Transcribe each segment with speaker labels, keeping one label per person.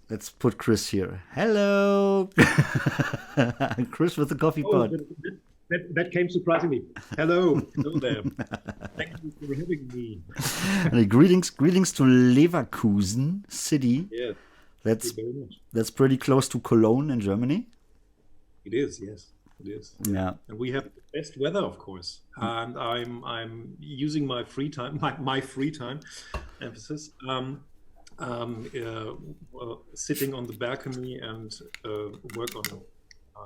Speaker 1: let's put Chris here. Hello, Chris with the coffee pot.
Speaker 2: That came surprisingly. Hello, hello there. Thank you for having me.
Speaker 1: Greetings to Leverkusen city.
Speaker 2: Yeah, thank
Speaker 1: That's
Speaker 2: you very much.
Speaker 1: that's pretty close to Cologne in Germany.
Speaker 2: It is, yes, it is. Yeah,
Speaker 1: Yeah.
Speaker 2: and we have the best weather, of course. And I'm using my free time, my free time, emphasis, sitting on the balcony and work on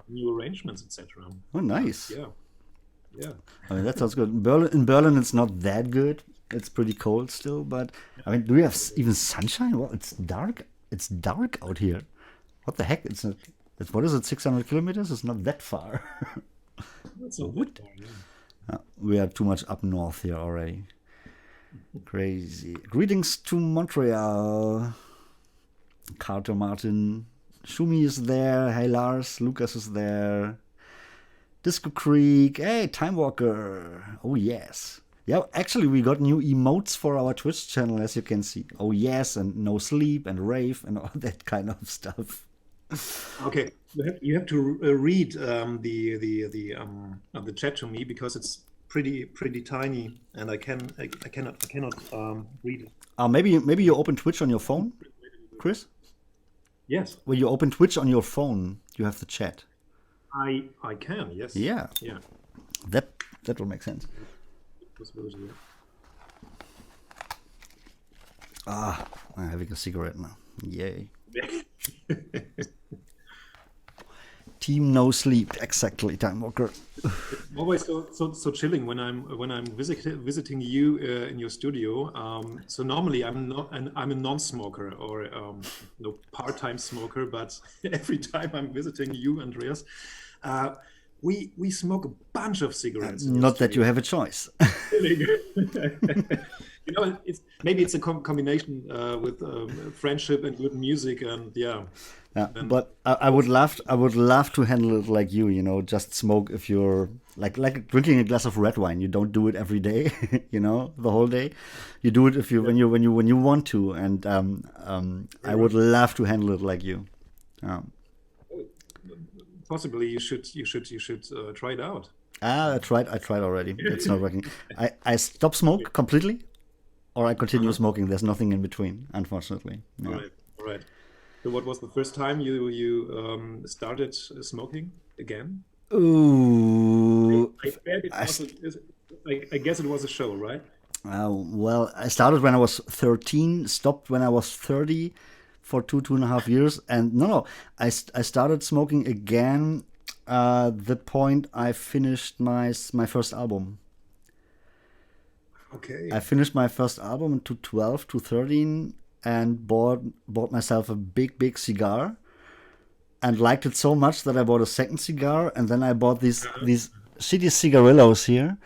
Speaker 2: new arrangements, etc.
Speaker 1: Oh, nice.
Speaker 2: Yeah, yeah.
Speaker 1: I mean, that sounds good. In Berlin, it's not that good. It's pretty cold still, but I mean, do we have even sunshine? Well, it's dark. It's dark out here. What the heck? It's not. It's what is it? 600 kilometers? It's not that far.
Speaker 2: That's not
Speaker 1: What?
Speaker 2: that far, yeah.
Speaker 1: We are too much up north here already. Crazy. Greetings to Montreal. Carter Martin. Shumi is there. Hey Lars. Lucas is there. Disco Creek. Hey, Time Walker. Oh, yes. Yeah, actually, we got new emotes for our Twitch channel, as you can see. Oh, yes, and No Sleep and Rave and all that kind of stuff.
Speaker 2: Okay, you have to read the chat to me because it's pretty tiny and I cannot read it.
Speaker 1: Maybe you open Twitch on your phone, Chris?
Speaker 2: Yes,
Speaker 1: When you open Twitch on your phone, you have the chat.
Speaker 2: I can. Yes.
Speaker 1: Yeah,
Speaker 2: Yeah.
Speaker 1: that will make sense.
Speaker 2: Possibility, yeah.
Speaker 1: I'm having a cigarette now. Yay. Team No Sleep, exactly, Time Walker.
Speaker 2: Always so chilling when I'm visiting you in your studio. So normally I'm a non-smoker or no part-time smoker, but every time I'm visiting you, Andreas, we smoke a bunch of cigarettes in your
Speaker 1: Not that you
Speaker 2: studio.
Speaker 1: have a choice.
Speaker 2: Maybe it's a combination with friendship and good music, and yeah,
Speaker 1: Yeah,
Speaker 2: then
Speaker 1: but I would love to handle it like you, just smoke if you're like drinking a glass of red wine. You don't do it every day, the whole day. You do it if you
Speaker 2: yeah,
Speaker 1: when you want to, and I
Speaker 2: very
Speaker 1: would
Speaker 2: right.
Speaker 1: love to handle it like you. Um,
Speaker 2: Possibly you should try it out.
Speaker 1: I tried already. It's not working. I stop smoke completely, or I continue
Speaker 2: Uh-huh.
Speaker 1: smoking. There's nothing in between, unfortunately.
Speaker 2: All
Speaker 1: Yeah.
Speaker 2: right, all right. So what was the first time you started smoking again? I,
Speaker 1: Ooh,
Speaker 2: I bet it
Speaker 1: I,
Speaker 2: was
Speaker 1: st-
Speaker 2: I guess it was a show, right?
Speaker 1: well, I started when I was 13, stopped when I was 30 for 2.5 years. And no, I started smoking again the point I finished my first album. I
Speaker 2: Okay.
Speaker 1: finished my first album in 2012 to 13 and bought myself a big cigar and liked it so much that I bought a second cigar, and then I bought
Speaker 2: Uh-huh.
Speaker 1: these shitty cigarillos here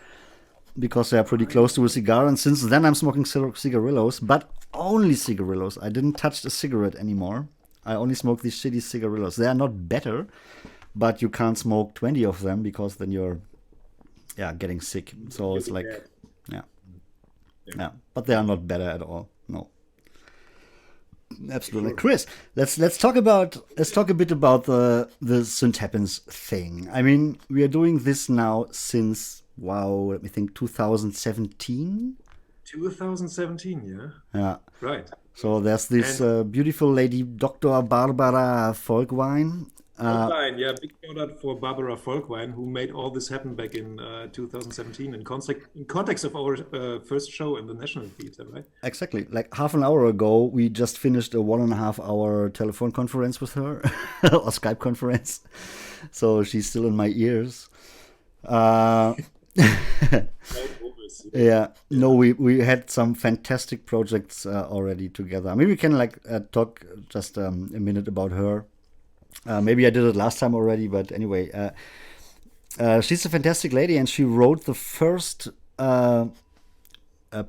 Speaker 1: because they are pretty
Speaker 2: Right.
Speaker 1: close to a cigar. And since then, I'm smoking cigarillos, but only cigarillos. I didn't touch a cigarette anymore. I only smoke these shitty cigarillos. They are not better, but you can't smoke 20 of them because then you're getting sick. So
Speaker 2: You'll
Speaker 1: it's
Speaker 2: be
Speaker 1: like,
Speaker 2: dead.
Speaker 1: yeah,
Speaker 2: Yeah,
Speaker 1: yeah. But they are not better at all. No,
Speaker 2: for
Speaker 1: absolutely.
Speaker 2: sure.
Speaker 1: Chris, let's talk a bit about the Synth Happens thing. I mean, we are doing this now since, wow, let me think, 2017.
Speaker 2: 2017, yeah.
Speaker 1: Yeah.
Speaker 2: Right.
Speaker 1: So there's this
Speaker 2: And
Speaker 1: beautiful lady, Dr. Barbara Volkwine.
Speaker 2: Volkwine, yeah, big shout out for Barbara Volkwine, who made all this happen back in 2017 in context of our first show in the National Theatre, right?
Speaker 1: Exactly. Like half an hour ago, we just finished a 1.5 hour telephone conference with her, or Skype conference. So she's still in my ears. Uh,
Speaker 2: Right, always,
Speaker 1: yeah.
Speaker 2: yeah.
Speaker 1: No, we had some fantastic projects already together. Maybe we can talk just a minute about her. Maybe I did it last time already, but anyway, she's a fantastic lady, and she wrote the first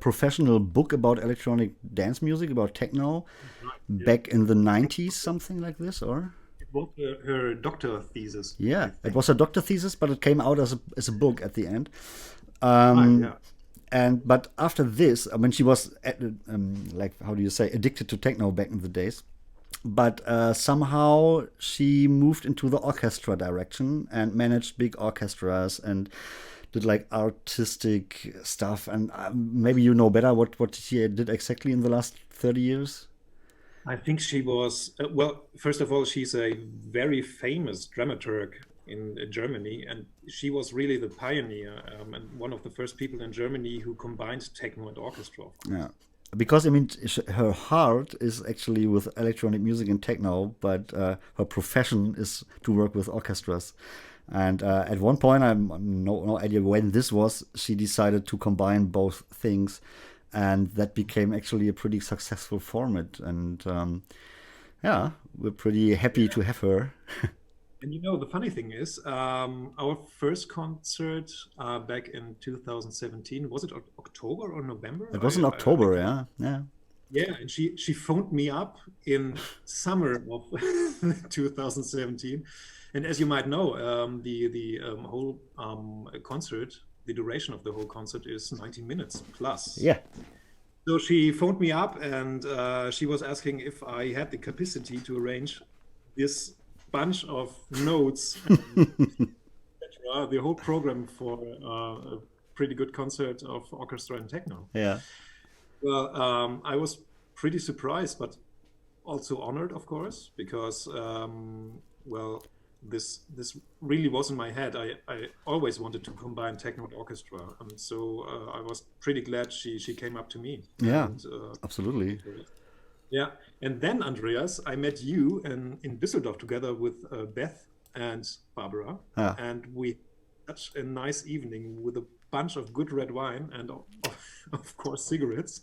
Speaker 1: professional book about electronic dance music, about techno,
Speaker 2: Right, yeah.
Speaker 1: back in the 90s, something like this, or
Speaker 2: It was her doctor thesis, I
Speaker 1: yeah, it
Speaker 2: think.
Speaker 1: was a doctor thesis, but it came out as a book at the end.
Speaker 2: Right,
Speaker 1: Um,
Speaker 2: yeah.
Speaker 1: and but after this, I mean, she was like, how do you say, addicted to techno back in the days. but somehow she moved into the orchestra direction and managed big orchestras and did like artistic stuff. And maybe you know better what she did exactly in the last 30 years.
Speaker 2: I think she was, well, first of all, she's a very famous dramaturg in Germany, and she was really the pioneer and one of the first people in Germany who combined techno and orchestra, of course.
Speaker 1: Yeah. Because I mean, her heart is actually with electronic music and techno, but her profession is to work with orchestras. And at one point, I'm no idea when this was, she decided to combine both things, and that became actually a pretty successful format. And yeah, we're pretty happy to have her.
Speaker 2: And you know, the funny thing is, our first concert back in 2017, was it October or November?
Speaker 1: It was in October, yeah, yeah.
Speaker 2: Yeah, and she phoned me up in summer of 2017. And as you might know, the whole concert, the duration of the whole concert is 90 minutes plus.
Speaker 1: Yeah.
Speaker 2: So she phoned me up and she was asking if I had the capacity to arrange this bunch of notes, etc., the whole program for a pretty good concert of orchestra and techno.
Speaker 1: Yeah.
Speaker 2: Well, I was pretty surprised, but also honored, of course, because well, this really was in my head. I always wanted to combine techno and orchestra, and so I was pretty glad she came up to me.
Speaker 1: Yeah,
Speaker 2: And,
Speaker 1: absolutely.
Speaker 2: yeah, and then Andreas, I met you in Düsseldorf together with Beth and Barbara,
Speaker 1: Yeah.
Speaker 2: and we had such a nice evening with a bunch of good red wine and of course cigarettes.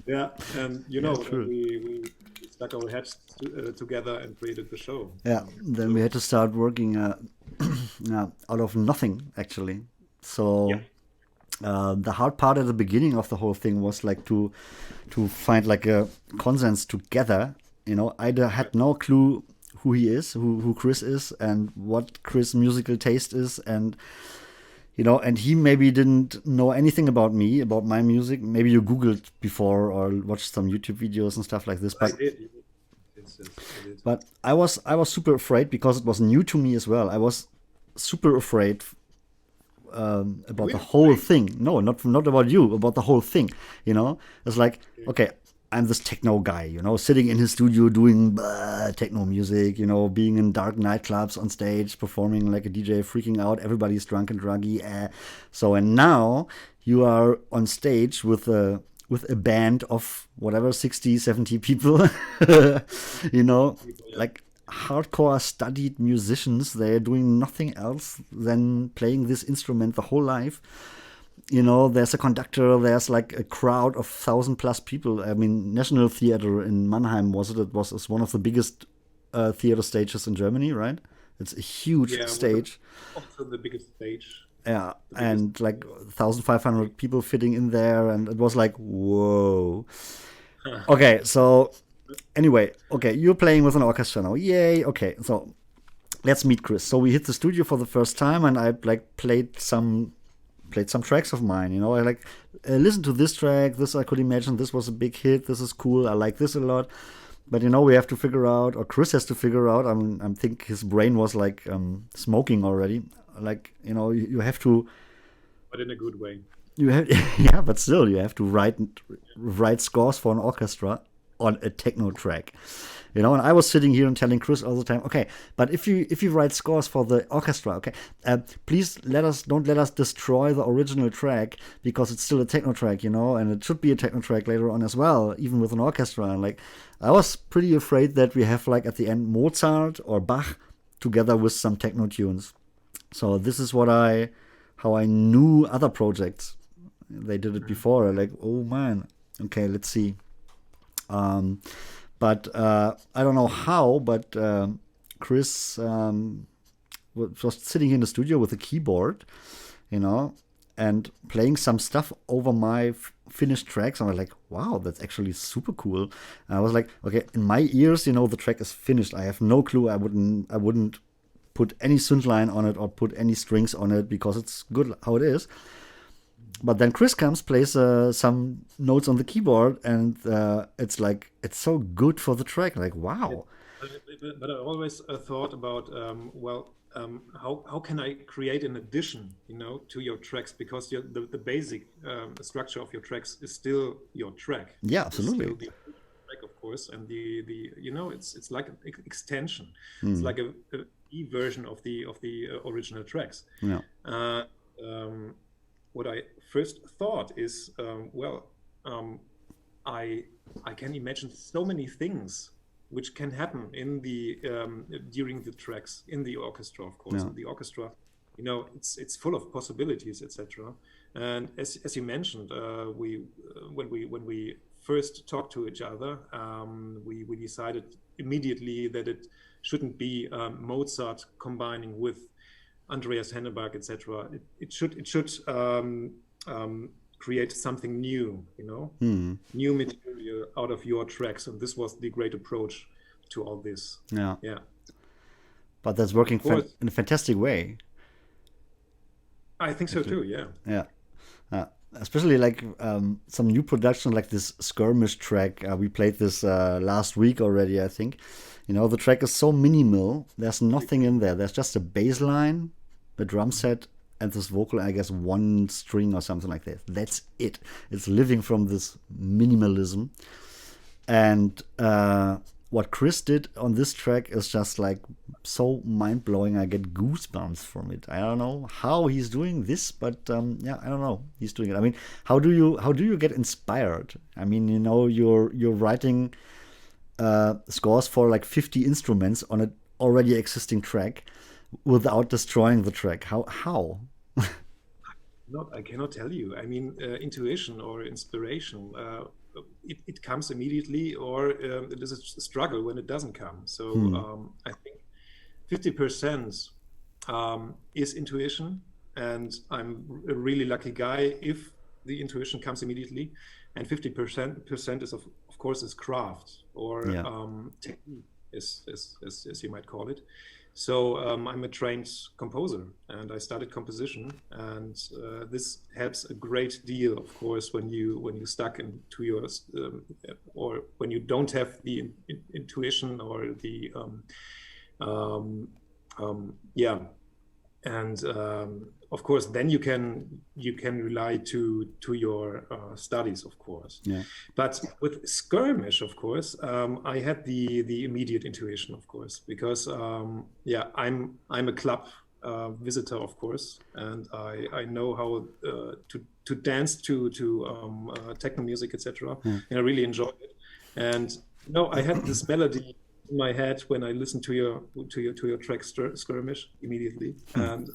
Speaker 2: Yeah, and you know,
Speaker 1: true.
Speaker 2: we stuck our heads together and created the show.
Speaker 1: Yeah, then we had to start working out of nothing, actually. So
Speaker 2: Yeah.
Speaker 1: the hard part at the beginning of the whole thing was like to find like a consensus together. You know, I had no clue who he is, who Chris is, and what Chris' musical taste is, and you know, and he maybe didn't know anything about me, about my music. Maybe you Googled before or watched some YouTube videos and stuff like this.
Speaker 2: I
Speaker 1: But
Speaker 2: did. Yes, I did.
Speaker 1: but I was super afraid because it was new to me as well. I was super afraid about
Speaker 2: Were
Speaker 1: the
Speaker 2: you
Speaker 1: whole
Speaker 2: afraid?
Speaker 1: thing. No, not about you, about the whole thing. You know, it's like, okay, I'm this techno guy, you know, sitting in his studio doing techno music, you know, being in dark nightclubs on stage, performing like a DJ, freaking out. Everybody's drunk and druggy. So, and now you are on stage with a band of whatever 60, 70 people, you know, like hardcore studied musicians. They're doing nothing else than playing this instrument the whole life. You know, there's a conductor, there's like a crowd of 1,000+ people. I mean, National Theater in Mannheim was one of the biggest theater stages in Germany, right? It's a huge
Speaker 2: Yeah,
Speaker 1: stage.
Speaker 2: also the biggest stage.
Speaker 1: Yeah,
Speaker 2: The biggest.
Speaker 1: and like 1,500 people fitting in there, and it was like, whoa. Okay, so anyway, okay, you're playing with an orchestra now. Yay, okay, so let's meet Chris. So we hit the studio for the first time, and I like played some tracks of mine. You know, I like listen to this track. This I could imagine this was a big hit. This is cool. I like this a lot. But you know, we have to figure out, or Chris has to figure out. I mean, I think his brain was like smoking already. Like, you know, you have to.
Speaker 2: But in a good way.
Speaker 1: You have, yeah, but still, you have to write scores for an orchestra on a techno track. You know, and I was sitting here and telling Chris all the time, okay, but if you write scores for the orchestra, okay, please don't let us destroy the original track because it's still a techno track, you know, and it should be a techno track later on as well, even with an orchestra. And like, I was pretty afraid that we have like at the end Mozart or Bach together with some techno tunes. So this is how I knew other projects. They did it before. Like, oh man, okay, let's see. But I don't know how, but Chris was sitting in the studio with a keyboard, you know, and playing some stuff over my finished tracks. And I was like, wow, that's actually super cool. And I was like, okay, in my ears, you know, the track is finished. I have no clue. I wouldn't put any synth line on it or put any strings on it because it's good how it is. But then Chris comes, plays some notes on the keyboard, and it's like it's so good for the track. Like wow.
Speaker 2: But I always thought about how can I create an addition, to your tracks, because the basic structure of your tracks is still your track.
Speaker 1: Yeah,
Speaker 2: It's
Speaker 1: absolutely.
Speaker 2: still the track, of course, and the it's like an extension. It's like a version of the original tracks.
Speaker 1: Yeah.
Speaker 2: What I first thought is, I can imagine so many things which can happen in the during the tracks in the orchestra, of course.
Speaker 1: Yeah.
Speaker 2: In the orchestra, it's full of possibilities, etc. And as you mentioned, when we first talked to each other, we decided immediately that it shouldn't be Mozart combining with Andreas Henneberg, etc. It should create something new, new material out of your tracks, and this was the great approach to all this.
Speaker 1: Yeah.
Speaker 2: Yeah.
Speaker 1: But that's working in a fantastic way.
Speaker 2: I think so too. Yeah.
Speaker 1: Yeah. Especially like some new production, like this Skirmish track. We played this last week already, I think. The track is so minimal. There's nothing in there. There's just a bass line, the drum set, and this vocal, I guess one string or something like that. That's it. It's living from this minimalism. And what Chris did on this track is just like so mind-blowing. I get goosebumps from it. I don't know how he's doing this, but I don't know. He's doing it. I mean, how do you get inspired? I mean, you're writing scores for like 50 instruments on an already existing track without destroying the track. How?
Speaker 2: I cannot tell you. I mean, intuition or inspiration, it comes immediately, or it is a struggle when it doesn't come. So I think 50% is intuition, and I'm a really lucky guy if the intuition comes immediately, and 50% is of course is craft or technique, as you might call it. So I'm a trained composer, and I studied composition, and this helps a great deal, of course, when you stuck into your or when you don't have the intuition or the and of course then you can rely to your studies, of course.
Speaker 1: Yeah.
Speaker 2: But with Skirmish, of course, I had the immediate intuition, of course, because I'm a club visitor, of course, and I know how to dance to techno music, etc. And I really enjoyed it. And I had this melody in my head when I listened to your track Skirmish immediately, and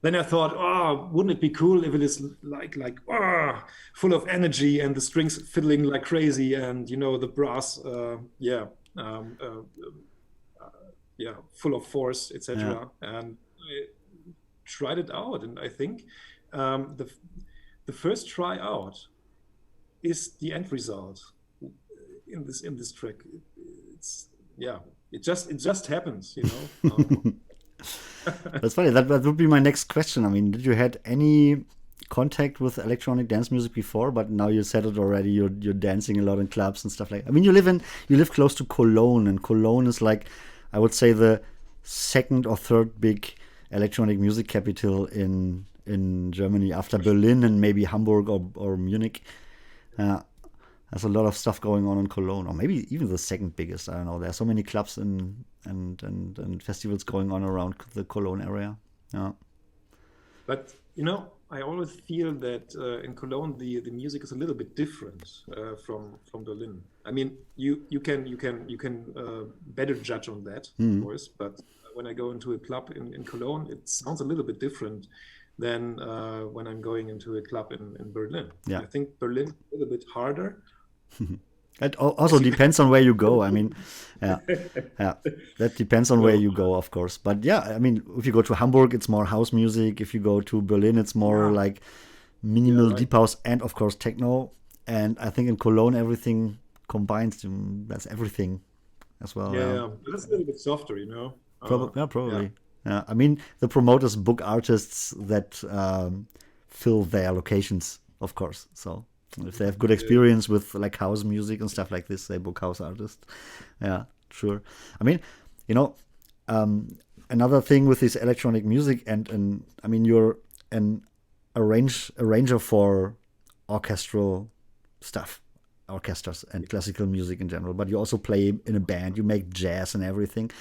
Speaker 2: then I thought, wouldn't it be cool if it is like full of energy and the strings fiddling like crazy, and the brass full of force, etc. And I tried it out, and I think the first try out is the end result in this track. It just happens,
Speaker 1: That's funny. That would be my next question. I mean, did you had any contact with electronic dance music before? But now you said it already. You're dancing a lot in clubs and stuff like that. I mean, you live close to Cologne, and Cologne is like, I would say, the second or third big electronic music capital in Germany after Berlin and maybe Hamburg or Munich. There's a lot of stuff going on in Cologne, or maybe even the second biggest. I don't know. There are so many clubs and festivals going on around the Cologne area. Yeah.
Speaker 2: But I always feel that in Cologne the music is a little bit different from Berlin. I mean, you can better judge on that, of course. But when I go into a club in Cologne, it sounds a little bit different than when I'm going into a club in Berlin.
Speaker 1: Yeah.
Speaker 2: I think Berlin is a little bit harder.
Speaker 1: It also depends on where you go. I mean, that depends on where you go, of course. But I mean, if you go to Hamburg, it's more house music. If you go to Berlin, it's more like minimal deep house and, of course, techno. And I think in Cologne, everything combines. That's everything as well.
Speaker 2: Yeah. But it's a little bit softer,
Speaker 1: Probably. Yeah. I mean, the promoters book artists that fill their locations, of course. So if they have good experience with like house music and stuff like this, they book house artists. Yeah, sure. I mean, you know, another thing with this electronic music, and I mean, you're an arranger for orchestral stuff, orchestras and classical music in general, but you also play in a band, you make jazz and everything.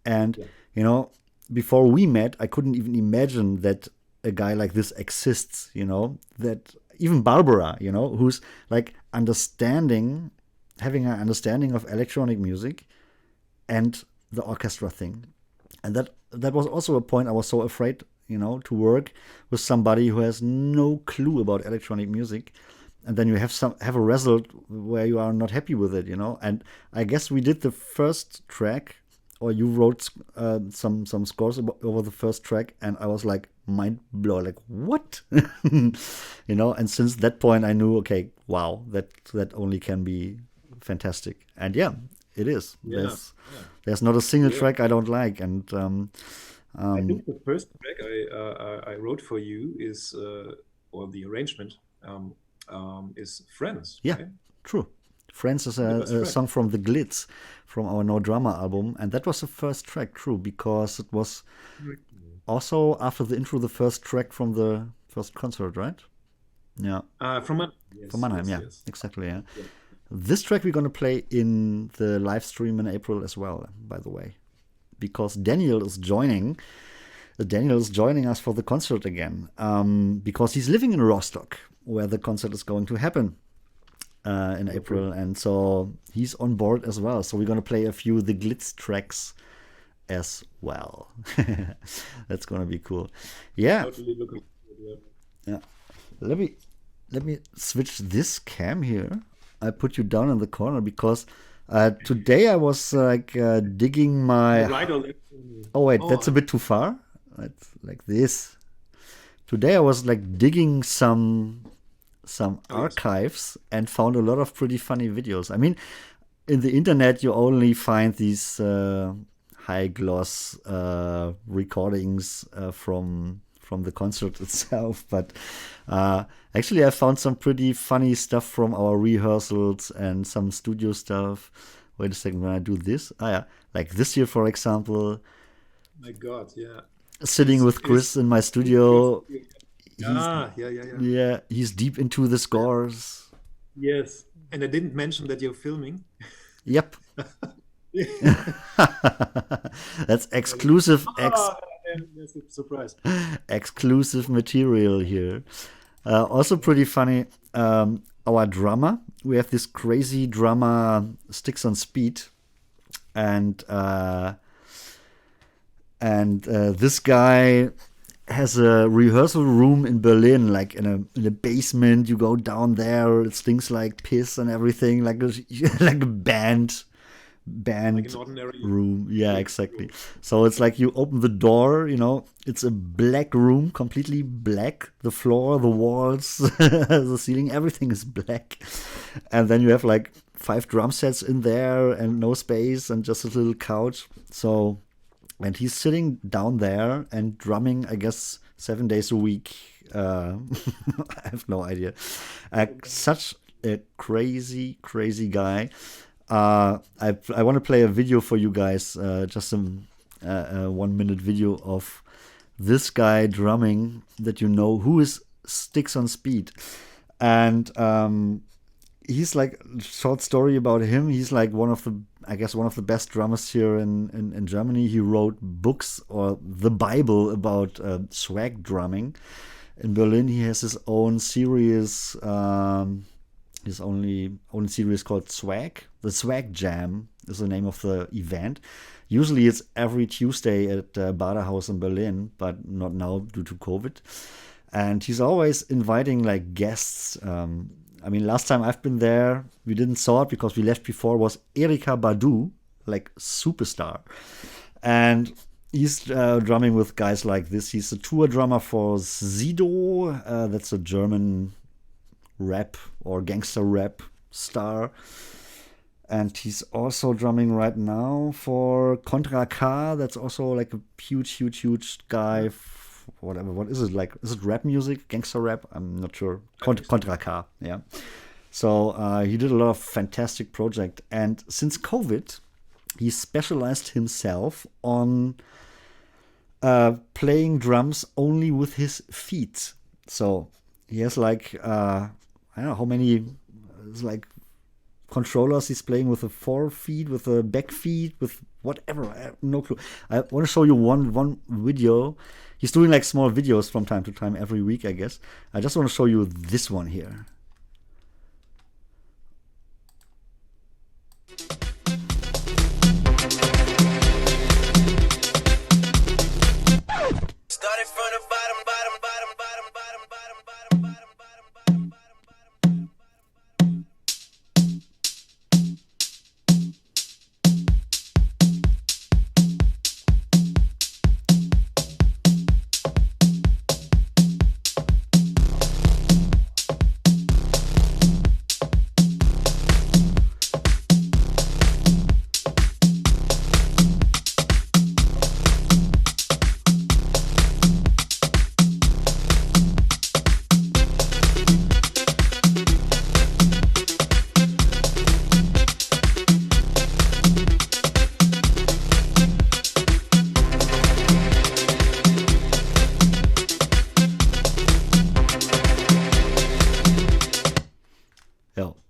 Speaker 1: And you know, before we met, I couldn't even imagine that a guy like this exists, you know, that even Barbara, you know, who's like having an understanding of electronic music and the orchestra thing. And that was also a point I was so afraid, you know, to work with somebody who has no clue about electronic music, and then you have a result where you are not happy with it, you know. And I guess we did the first track, or you wrote some scores over the first track, and I was like mind blown, like what, you know. And since that point, I knew, okay, wow, that only can be fantastic. And yeah, it is. There's not a single track I don't like, and
Speaker 2: I think the first track I wrote for you is, or the arrangement, is Friends.
Speaker 1: Yeah,
Speaker 2: right?
Speaker 1: true. Friends is a song from the Glitz, from our No Drama album, and that was the first track, true, because it was also after the intro, the first track from the first concert, right? Yeah.
Speaker 2: From Mannheim. Yes,
Speaker 1: from Mannheim,
Speaker 2: yes,
Speaker 1: yeah,
Speaker 2: yes.
Speaker 1: exactly, yeah. This track we're gonna play in the live stream in April as well, by the way, because Daniel is joining us for the concert again, because he's living in Rostock, where the concert is going to happen in April, and so he's on board as well. So we're gonna play a few the Glitz tracks as well. That's gonna be cool. Yeah.
Speaker 2: Totally looking forward,
Speaker 1: Yeah. Let me switch this cam here. I put you down in the corner because today I was like digging my.
Speaker 2: Right or left?
Speaker 1: Oh wait, that's a bit too far. It's like this. Today I was like digging some archives and found a lot of pretty funny videos. I mean, in the internet you only find these high gloss recordings from the concert itself, but actually I found some pretty funny stuff from our rehearsals and some studio stuff. Wait a second, when I do this, like this year, for example.
Speaker 2: My God, yeah.
Speaker 1: Sitting with Chris in my studio.
Speaker 2: Yeah.
Speaker 1: He's deep into the scores.
Speaker 2: Yes, and I didn't mention that you're filming.
Speaker 1: Yep. That's exclusive.
Speaker 2: Yes, it's a surprise.
Speaker 1: Exclusive material here. Also pretty funny. Our drummer. We have this crazy drummer, Sticks on Speed, and this guy has a rehearsal room in Berlin, like in a basement. You go down there, it stinks like piss and everything, like a band like an ordinary room. Yeah, exactly. So it's like you open the door, you know, it's a black room, completely black. The floor, the walls, the ceiling, everything is black. And then you have like 5 drum sets in there and no space and just a little couch. So, and he's sitting down there and drumming, I guess, 7 days a week. I have no idea. Such a crazy guy. I want to play a video for you guys, just some 1 minute video of this guy drumming that you know, who is Sticks on Speed. And he's like, short story about him, he's like one of the best drummers here in Germany. He wrote books or the Bible about swag drumming. In Berlin, he has his own series, his own series called Swag. The Swag Jam is the name of the event. Usually it's every Tuesday at Baderhaus in Berlin, but not now due to COVID. And he's always inviting like guests. I mean, last time I've been there, we didn't saw it because we left before, was Erika Badu, like superstar. And he's drumming with guys like this. He's a tour drummer for Sido. That's a German rap or gangster rap star. And he's also drumming right now for Contra K. That's also like a huge guy whatever. What is it like? Is it rap music, gangster rap? I'm not sure. Contra K, yeah. So he did a lot of fantastic project, and since COVID, he specialized himself on playing drums only with his feet. So he has like I don't know how many. It's like controllers he's playing with the 4 feet, with the back feet, with whatever. I have no clue. I want to show you one video. He's doing like small videos from time to time every week, I guess. I just want to show you this one here.
Speaker 3: Started from the bottom.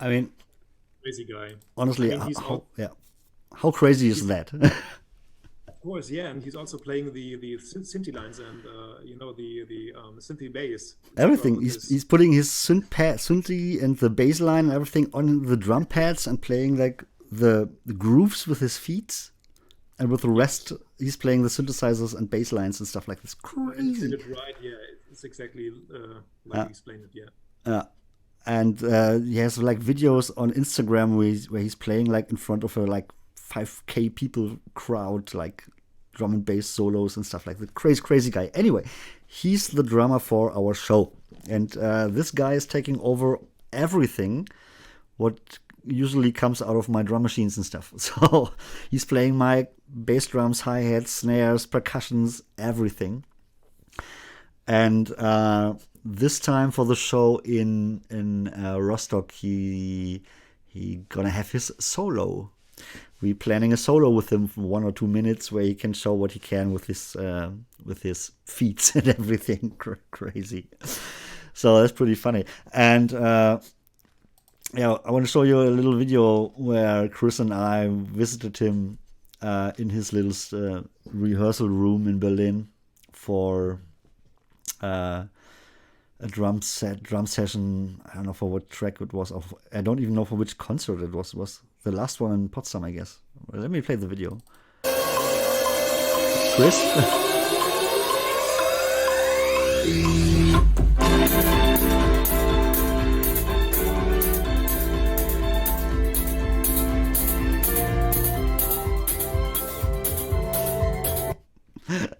Speaker 1: I mean,
Speaker 2: Crazy guy.
Speaker 1: honestly,
Speaker 2: I mean,
Speaker 1: how crazy is that?
Speaker 2: Of course, yeah, and he's also playing the synthy lines and the synthy bass.
Speaker 1: Everything. He's putting his synthy and the bass line and everything on the drum pads and playing like the grooves with his feet, and with the rest he's playing the synthesizers and bass lines and stuff like this. Crazy.
Speaker 2: Did it right? Yeah, it's exactly like he explained it. Yeah.
Speaker 1: And he has like videos on Instagram where he's playing like in front of a like 5K people crowd, like drum and bass solos and stuff like that. Crazy guy. Anyway, he's the drummer for our show, and this guy is taking over everything what usually comes out of my drum machines and stuff. So he's playing my bass drums, hi-hats, snares, percussions, everything. And this time for the show in Rostock, he gonna have his solo. We're planning a solo with him for 1 or 2 minutes where he can show what he can with his feet and everything. Crazy. So that's pretty funny. And I want to show you a little video where Chris and I visited him in his little rehearsal room in Berlin for a drum session. I don't know for what track it was. I don't even know for which concert it was. It was the last one in Potsdam, I guess. Well, let me play the video. Chris?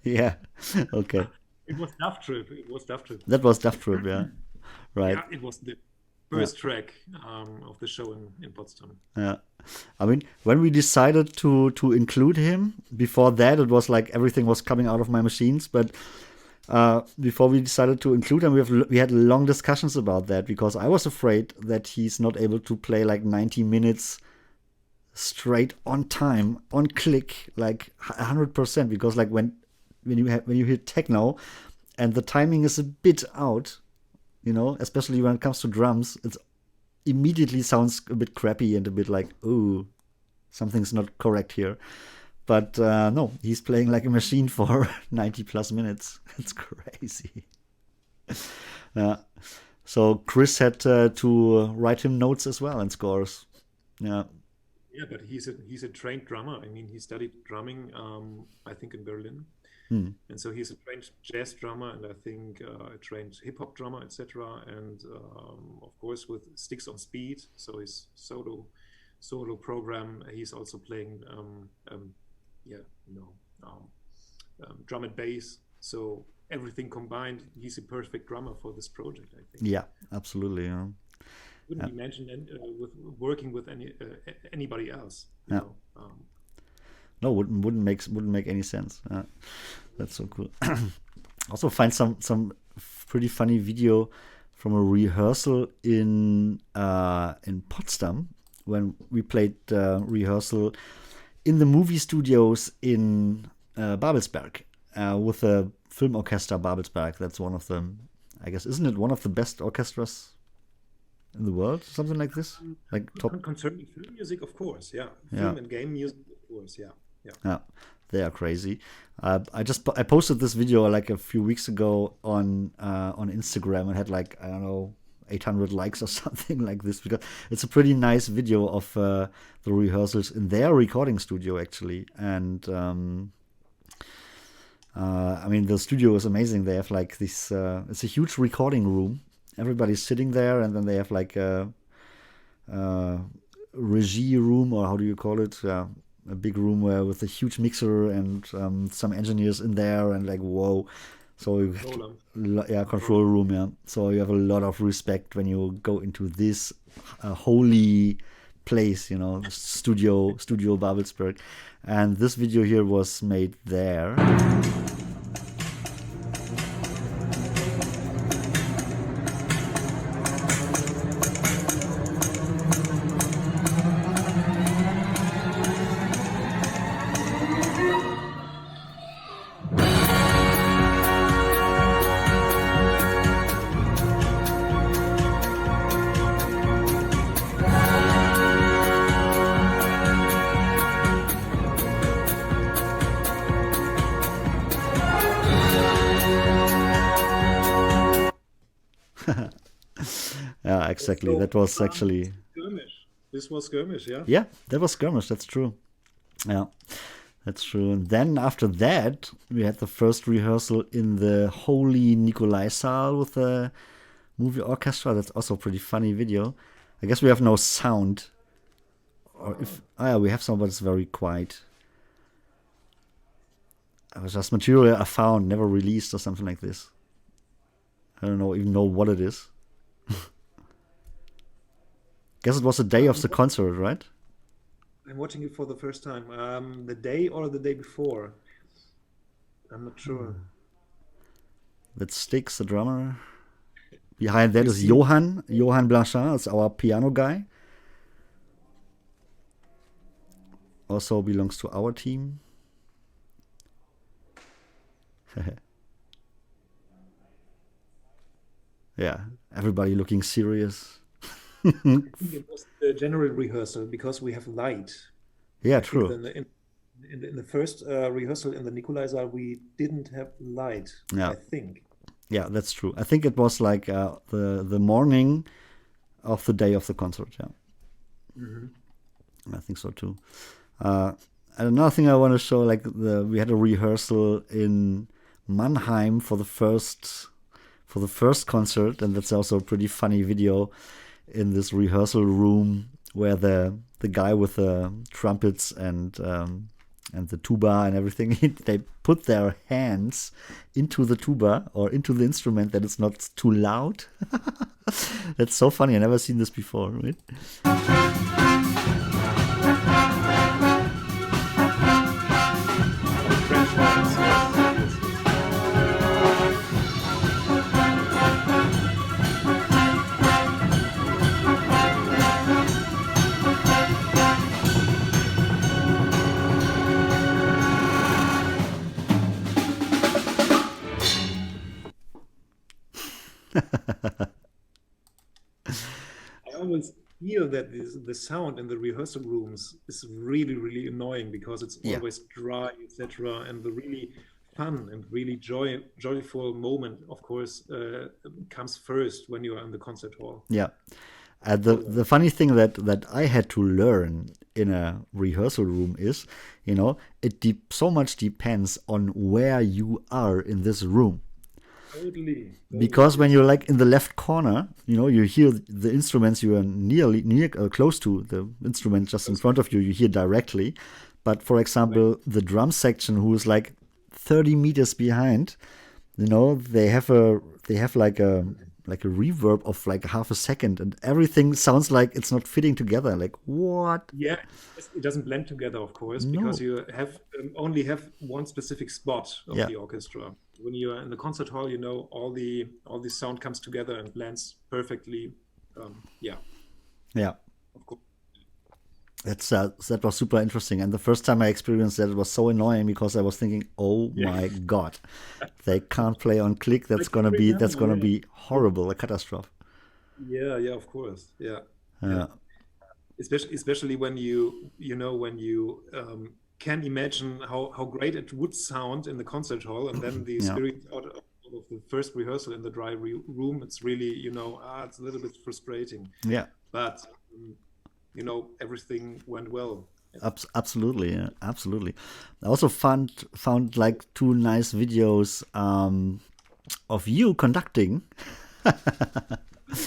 Speaker 1: Yeah. Okay.
Speaker 2: It was Duff Trip.
Speaker 1: That was Duff Trip, yeah. Right.
Speaker 2: Yeah, it was the first track of the show in Potsdam.
Speaker 1: Yeah. I mean, when we decided to include him, before that it was like everything was coming out of my machines, but before we decided to include him, we had long discussions about that, because I was afraid that he's not able to play like 90 minutes straight on time, on click, like 100%, because like when you hit techno and the timing is a bit out, especially when it comes to drums, it immediately sounds a bit crappy and a bit like, ooh, something's not correct here. But no, he's playing like a machine for 90 plus minutes. It's crazy. So Chris had to write him notes as well and scores. Yeah.
Speaker 2: Yeah, but he's a trained drummer. I mean, he studied drumming, I think, in Berlin.
Speaker 1: Hmm.
Speaker 2: And so he's a trained jazz drummer, and I think a trained hip hop drummer, etc. And of course, with Sticks on Speed, so his solo program, he's also playing, drum and bass. So everything combined, he's a perfect drummer for this project, I think.
Speaker 1: Yeah, absolutely. Yeah.
Speaker 2: Wouldn't be mentioned with working with anybody else. You know?
Speaker 1: No, wouldn't make any sense. That's so cool. Also find some pretty funny video from a rehearsal in Potsdam when we played rehearsal in the movie studios in Babelsberg with the film orchestra Babelsberg. That's one of them. I guess, isn't it one of the best orchestras in the world? Something like this, like top.
Speaker 2: Concerning film music, of course, yeah.
Speaker 1: Yeah.
Speaker 2: Film and game music, of course, yeah.
Speaker 1: Yeah, they are crazy. I posted this video like a few weeks ago on Instagram and had like, I don't know, 800 likes or something like this, because it's a pretty nice video of the rehearsals in their recording studio actually. And I mean, the studio is amazing. They have like this, it's a huge recording room. Everybody's sitting there, and then they have like a regie room, or how do you call it? A big room where with a huge mixer and some engineers in there, and like, whoa. So you control room, yeah. So you have a lot of respect when you go into this holy place, you know, studio Babelsberg. And this video here was made there. Yeah, exactly.
Speaker 2: So,
Speaker 1: that was actually
Speaker 2: skirmish. This was skirmish, yeah?
Speaker 1: Yeah, that was skirmish. That's true. Yeah, that's true. And then after that, we had the first rehearsal in the Holy Nikolai Saal with the movie orchestra. That's also a pretty funny video. I guess we have no sound. Or if we have some, but it's very quiet. It was just material I found, never released or something like this. I don't even know what it is. Guess it was the day of the concert, right?
Speaker 2: I'm watching it for the first time. The day or the day before? I'm not sure.
Speaker 1: That's Styx, the drummer. Behind that is Johann Blanchard. It's our piano guy. Also belongs to our team. Yeah, everybody looking serious.
Speaker 2: I think it was the general rehearsal because we have light.
Speaker 1: Yeah,
Speaker 2: I think
Speaker 1: true.
Speaker 2: in the first rehearsal in the Nikolai Saal, we didn't have light,
Speaker 1: Yeah.
Speaker 2: I think.
Speaker 1: Yeah, that's true. I think it was like the morning of the day of the concert. Yeah, I think so too. And another thing I want to show, like we had a rehearsal in Mannheim for the first concert, and that's also a pretty funny video in this rehearsal room where the guy with the trumpets and the tuba and everything, they put their hands into the tuba or into the instrument that it's not too loud. That's so funny. I never seen this before, right?
Speaker 2: French horns, yes. I always feel that the sound in the rehearsal rooms is really, really annoying because it's
Speaker 1: Yeah.
Speaker 2: always dry, etc. And the really fun and really joyful moment, of course, comes first when you are in the concert hall.
Speaker 1: Yeah. The funny thing that I had to learn in a rehearsal room is, you know, so much depends on where you are in this room.
Speaker 2: Totally.
Speaker 1: Because when you're like in the left corner, you know, you hear the instruments you are near close to the instrument just in front of you, you hear directly. But for example, the drum section, who is like 30 meters behind, you know, they have like a like a reverb of like half a second, and everything sounds like it's not fitting together. Like what?
Speaker 2: Yeah, it doesn't blend together, of course, because
Speaker 1: No.
Speaker 2: you have only have one specific spot of
Speaker 1: Yeah.
Speaker 2: the orchestra. When you are in the concert hall, all the sound comes together and blends perfectly. Yeah,
Speaker 1: Yeah.
Speaker 2: of course.
Speaker 1: That was super interesting. And the first time I experienced that, it was so annoying because I was thinking, oh
Speaker 2: Yeah,
Speaker 1: my God, they can't play on click.
Speaker 2: I
Speaker 1: That's
Speaker 2: can
Speaker 1: gonna be that's
Speaker 2: remember.
Speaker 1: gonna
Speaker 2: Yeah,
Speaker 1: be horrible, a catastrophe.
Speaker 2: yeah, of course. Yeah, yeah.
Speaker 1: Uh,
Speaker 2: Especially when when you can imagine how great it would sound in the concert hall, and then the
Speaker 1: yeah.
Speaker 2: experience out of the first rehearsal in the room, it's really it's a little bit frustrating,
Speaker 1: Yeah.
Speaker 2: but everything went well.
Speaker 1: Absolutely, yeah, absolutely. I also found like two nice videos of you conducting.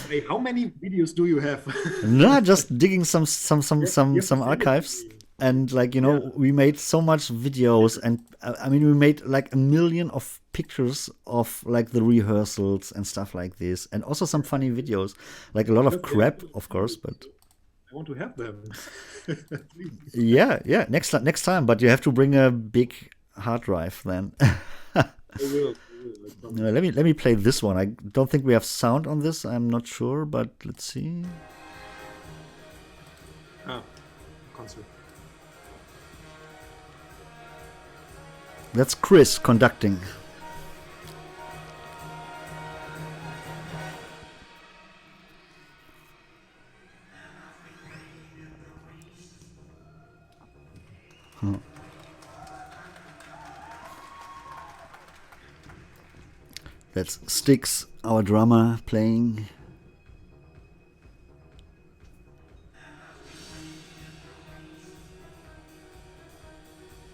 Speaker 2: Hey, how many videos do you have?
Speaker 1: No, just digging some some some
Speaker 2: You
Speaker 1: some
Speaker 2: have to
Speaker 1: some
Speaker 2: send it to
Speaker 1: archives,
Speaker 2: me.
Speaker 1: and like
Speaker 2: Yeah,
Speaker 1: we made so much videos, and I mean we made like a million of pictures of like the rehearsals and stuff like this, and also some funny videos, like a lot of
Speaker 2: okay,
Speaker 1: crap, of course, but
Speaker 2: I want to have them. Please.
Speaker 1: yeah, next time, but you have to bring a big hard drive then.
Speaker 2: I will, I promise.
Speaker 1: Let me play this one. I don't think we have sound on this. I'm not sure, but let's see.
Speaker 2: Ah, concert.
Speaker 1: That's Chris conducting. Huh. That's Styx, our drummer, playing.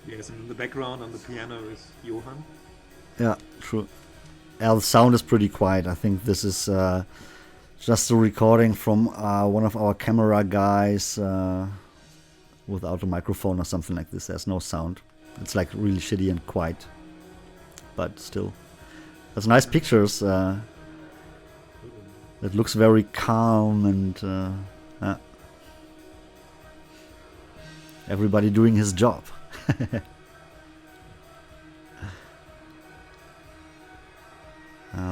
Speaker 2: Yes, and in the background on the piano is Johann.
Speaker 1: Yeah, true. Yeah, the sound is pretty quiet. I think this is just a recording from one of our camera guys without a microphone or something like this. There's no sound. It's like really shitty and quiet, but still. There's nice pictures. It looks very calm and everybody doing his job.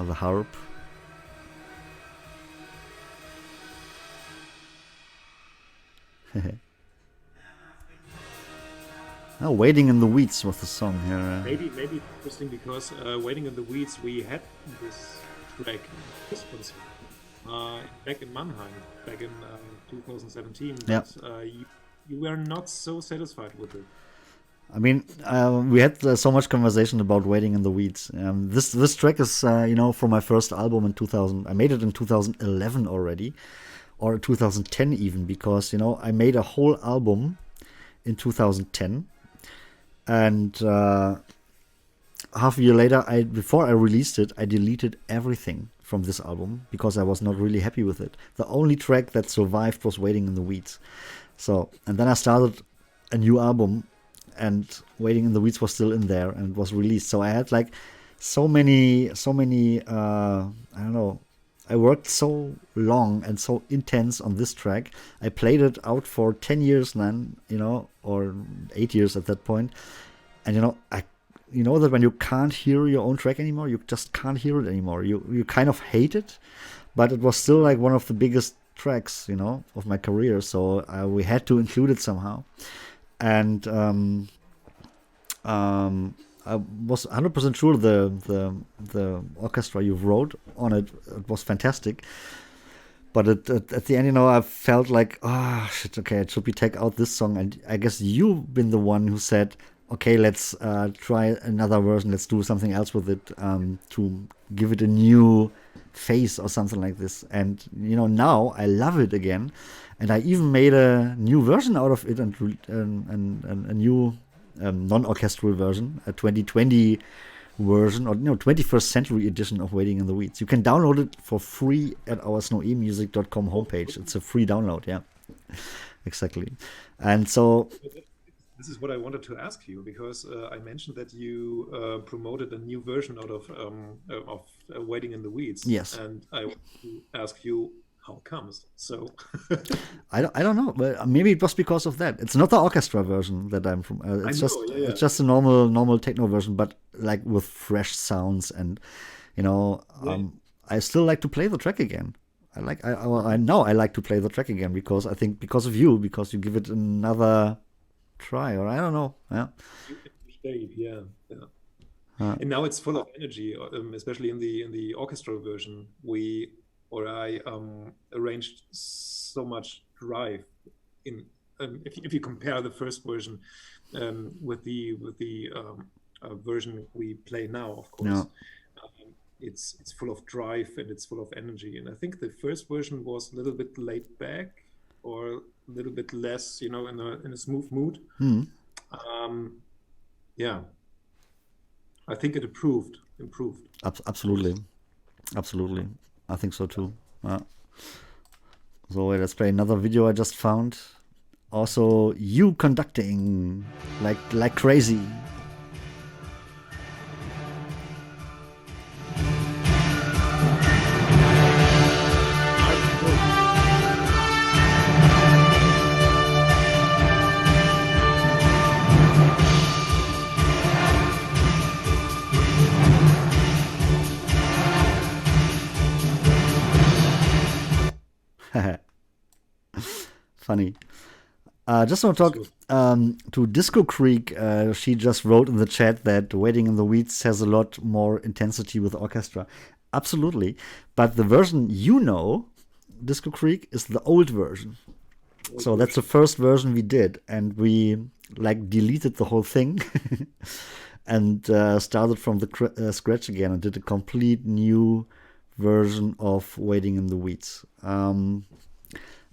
Speaker 1: The harp. Oh, Waiting in the Weeds was the song here.
Speaker 2: Maybe it's interesting because Waiting in the Weeds, we had this track, this concert, back in Mannheim, back in 2017,
Speaker 1: Yeah.
Speaker 2: but you were not so satisfied with it.
Speaker 1: I mean, we had so much conversation about Waiting in the Weeds. This track is, from my first album in 2000. I made it in 2011 already, or 2010 even, because I made a whole album in 2010, and half a year later, before I released it, I deleted everything from this album because I was not really happy with it. The only track that survived was Waiting in the Weeds. So, and then I started a new album, and Waiting in the Weeds was still in there and was released. So I had like so many I don't know, I worked so long and so intense on this track. I played it out for 10 years then, or 8 years at that point. And that when you can't hear your own track anymore, you just can't hear it anymore. You kind of hate it, but it was still like one of the biggest tracks, of my career. So we had to include it somehow. And I was 100% sure the orchestra you wrote on it was fantastic. But at the end, I felt like, oh shit, okay, it should be take out this song. And I guess you've been the one who said, okay, let's try another version. Let's do something else with it to give it a new face or something like this. And now I love it again, and I even made a new version out of it and a new non-orchestral version, a 2020 version, or 21st century edition of Waiting in the Weeds. You can download it for free at our snowemusic.com homepage. It's a free download, yeah. Exactly. And so
Speaker 2: this is what I wanted to ask you, because I mentioned that you promoted a new version out of Waiting in the Weeds.
Speaker 1: Yes.
Speaker 2: And I want to ask you how it comes. So
Speaker 1: I don't know. But maybe it was because of that. It's not the orchestra version that I'm from. It's it's just a normal techno version, but like with fresh sounds and I still like to play the track again. I like to play the track again because I think because of you, because you give it another try, or I don't know.
Speaker 2: Yeah. And now it's full of energy, especially in the orchestral version. I arranged so much drive in. If you compare the first version with the version we play now, of course.
Speaker 1: Yeah.
Speaker 2: It's full of drive and it's full of energy. And I think the first version was a little bit laid back or a little bit less, in a smooth mood. Yeah. I think it improved.
Speaker 1: Absolutely. I think so too. So let's play another video I just found. Also, you conducting like crazy. Funny. Just want to talk to Disco Creek. She just wrote in the chat that Waiting in the Weeds has a lot more intensity with orchestra. Absolutely. But the version Disco Creek, is the old version. So that's the first version we did. And we deleted the whole thing and started from the scratch again and did a complete new version of Waiting in the Weeds.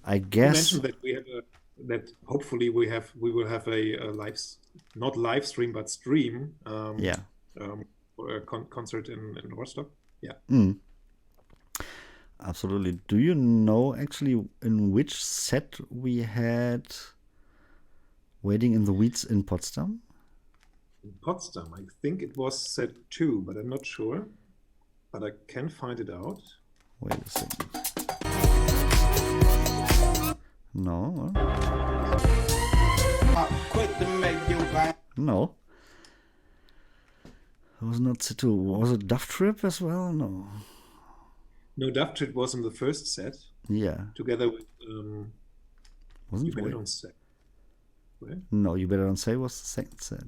Speaker 1: I guess
Speaker 2: you mentioned that hopefully we will have a not live stream but stream for a concert in Rostock. Yeah.
Speaker 1: Absolutely. Do you know actually in which set we had Waiting in the Weeds in Potsdam?
Speaker 2: In Potsdam, I think it was set 2, but I'm not sure. But I can find it out.
Speaker 1: Wait a second. No. No. It was not set 2. Was it Duff Trip as well? No.
Speaker 2: No, Duff Trip was in the first set.
Speaker 1: Yeah.
Speaker 2: Together with
Speaker 1: wasn't
Speaker 2: You Better Don't Say. Right?
Speaker 1: No, You Better Don't Say was the second set.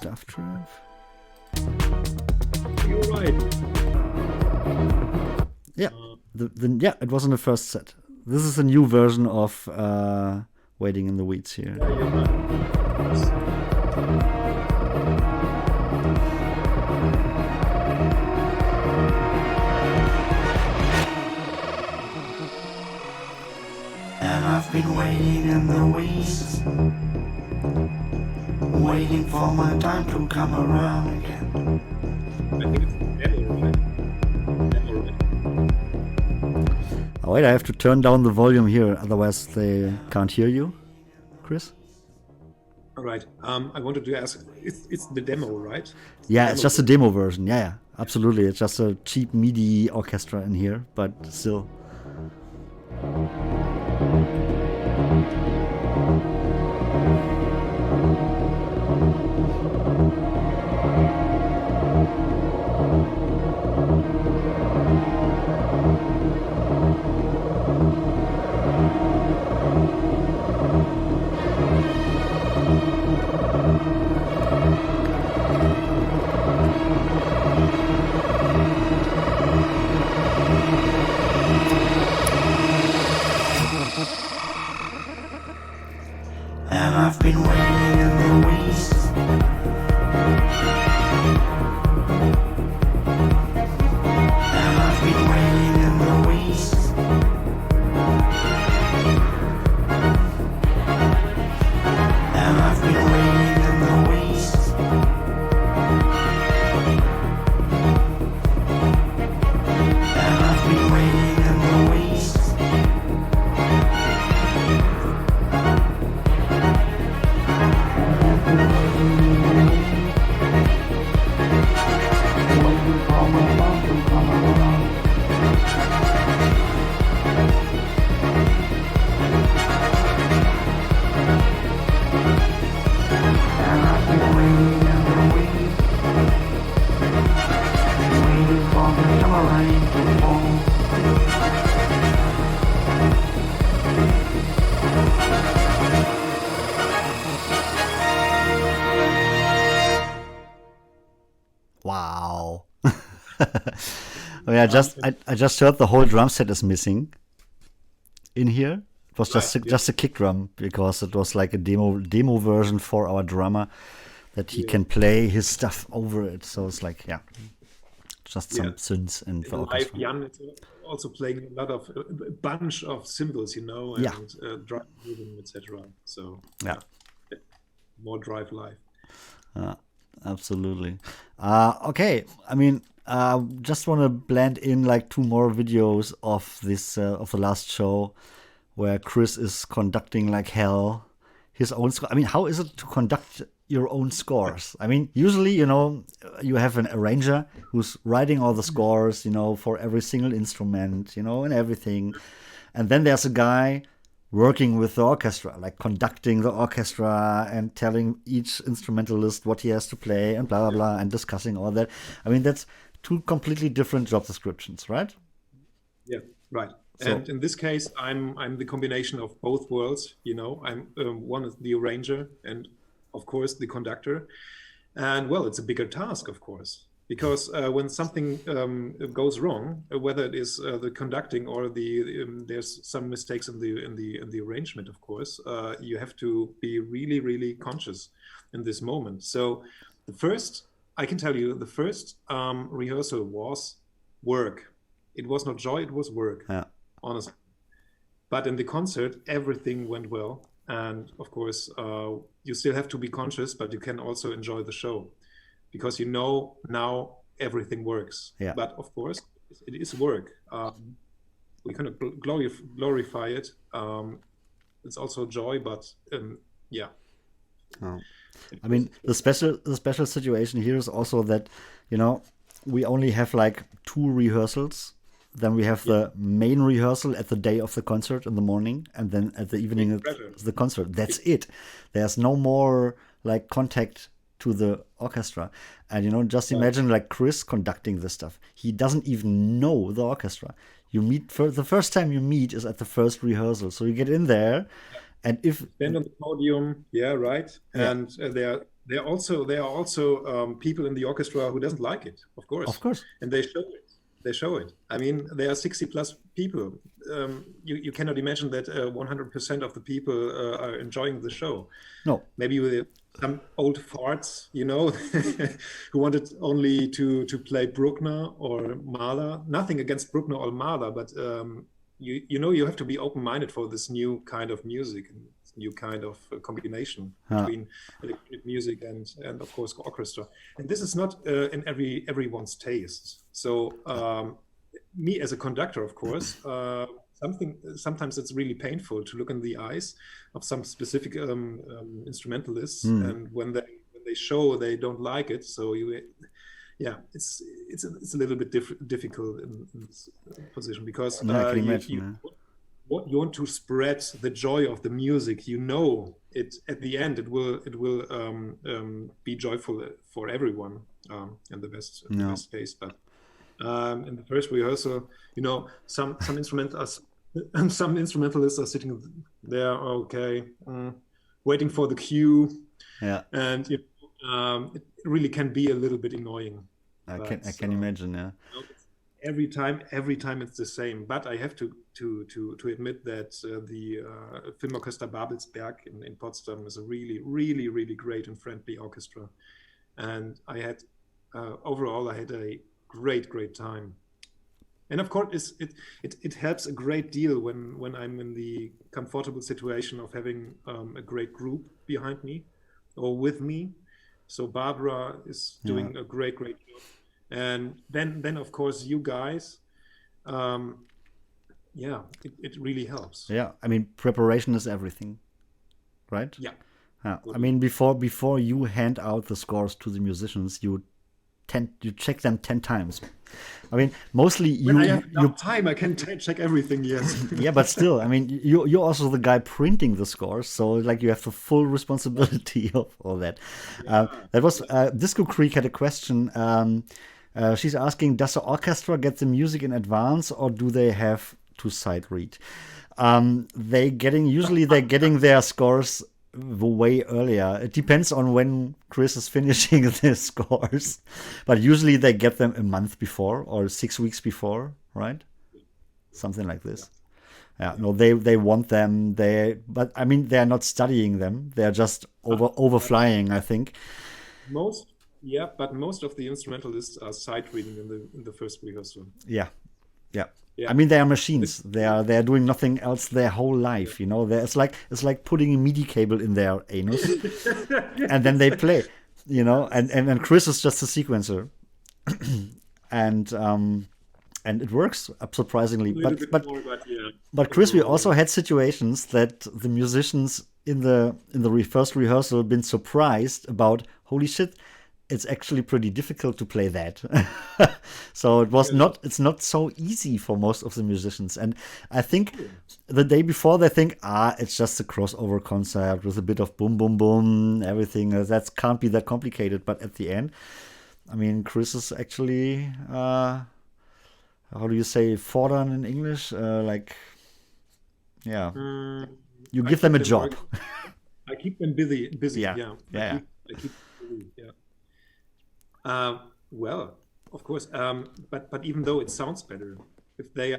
Speaker 1: Duff Trip.
Speaker 2: You're right.
Speaker 1: Yeah. It was in the first set. This is a new version of Waiting in the Weeds here.
Speaker 2: Yeah, you're right.
Speaker 3: And I've been waiting in the weeds, waiting for my time to come around again.
Speaker 2: I think it's
Speaker 1: Oh, wait, I have to turn down the volume here, otherwise they can't hear you. Chris?
Speaker 2: All right. I wanted to ask, it's the demo, right?
Speaker 1: Yeah, it's just a demo version. Yeah, absolutely. It's just a cheap MIDI orchestra in here, but still.
Speaker 3: And I've been waiting in the weeds, and I've been waiting in the weeds, and I've been waiting in the weeds, and I've been waiting in the weeds.
Speaker 1: Wow. I mean, I just heard the whole drum set is missing in here. It was just a kick drum because it was like a demo version for our drummer that he can play his stuff over it. So it's like just some synths and the
Speaker 2: Live
Speaker 1: orchestra.
Speaker 2: Jan is also playing a lot of a bunch of cymbals, and drive rhythm, etc. So more drive live.
Speaker 1: Absolutely. Okay. I mean, just want to blend in like 2 more videos of this of the last show where Chris is conducting like hell his own score. I mean, how is it to conduct your own scores? I mean, usually, you have an arranger who's writing all the scores, for every single instrument, and everything. And then there's a guy working with the orchestra, like conducting the orchestra and telling each instrumentalist what he has to play and blah, blah, blah, and discussing all that. I mean, that's 2 completely different job descriptions, right?
Speaker 2: Yeah, right.
Speaker 1: So,
Speaker 2: and in this case, I'm the combination of both worlds. I'm one is the arranger and, of course, the conductor. And well, it's a bigger task, of course, because when something goes wrong, whether it is the conducting or there's some mistakes in the arrangement, of course, you have to be really, really conscious in this moment. So I can tell you, the first rehearsal was work. It was not joy, it was work, honestly. But in the concert, everything went well. And of course, you still have to be conscious, but you can also enjoy the show because now everything works.
Speaker 1: Yeah.
Speaker 2: But of course, it is work. We kind of glorify it. It's also joy, but
Speaker 1: I mean, the special situation here is also that, we only have like 2 rehearsals. Then we have the main rehearsal at the day of the concert in the morning, and then at the evening it's the concert. That's it. There's no more like contact to the orchestra. And just imagine like Chris conducting this stuff. He doesn't even know the orchestra. The first time you meet is at the first rehearsal. So you get in there, and if
Speaker 2: stand on the podium, and there are also people in the orchestra who doesn't like it, of course, and they show it. I mean, there are 60 plus people. You cannot imagine that 100% of the people are enjoying the show.
Speaker 1: No.
Speaker 2: Maybe with some old farts, who wanted only to play Bruckner or Mahler. Nothing against Bruckner or Mahler, but you have to be open-minded for this new kind of music and new kind of combination between electronic music and of course orchestra. And this is not in everyone's taste. So me as a conductor, of course, sometimes it's really painful to look in the eyes of some specific instrumentalists, and when they show they don't like it, so it's a little bit difficult in this position because you want to spread the joy of the music. It at the end it will be joyful for everyone in the best case. But in the first rehearsal, some instrumentalists are sitting there, waiting for the cue, and it really can be a little bit annoying.
Speaker 1: I can imagine,
Speaker 2: Every time it's the same. But I have to admit that the Filmorchester Babelsberg in Potsdam is a really, really, really great and friendly orchestra, and I had overall a great time. And of course, it helps a great deal when I'm in the comfortable situation of having a great group behind me or with me. So Barbara is doing a great job. And then of course you guys, it really helps.
Speaker 1: Yeah, I mean, preparation is everything, right?
Speaker 2: Yeah.
Speaker 1: I mean, before you hand out the scores to the musicians, you check them 10 times. I mean, mostly
Speaker 2: when I have enough time, I can check everything. Yes.
Speaker 1: Yeah, but still, I mean, you're also the guy printing the scores, so like you have the full responsibility of all that. That was Disco Creek had a question. She's asking, does the orchestra get the music in advance, or do they have to sight read? They're getting their scores way earlier. It depends on when Chris is finishing the scores, but usually they get them a month before or 6 weeks before, right? Something like this. Yeah, no, they want them. But I mean, they're not studying them. They're just overflying, I think.
Speaker 2: But most of the instrumentalists are sight reading in the first rehearsal.
Speaker 1: Yeah.
Speaker 2: Yeah.
Speaker 1: I mean, they are machines. They're doing nothing else their whole life. You know, it's like putting a MIDI cable in their anus, and then they play. You know, and Chris is just a sequencer, and it works surprisingly. But Chris, we also had situations that the musicians in the first rehearsal been surprised about. Holy shit! It's actually pretty difficult to play that. So it's not so easy for most of the musicians. And I think the day before they think, it's just a crossover concept with a bit of boom, boom, boom, everything. That can't be that complicated. But at the end, I mean, Chris is actually, how do you say fordern in English? You give them a job.
Speaker 2: I keep them busy.
Speaker 1: Yeah.
Speaker 2: I keep busy, yeah. Well, of course, but even though it sounds better, if they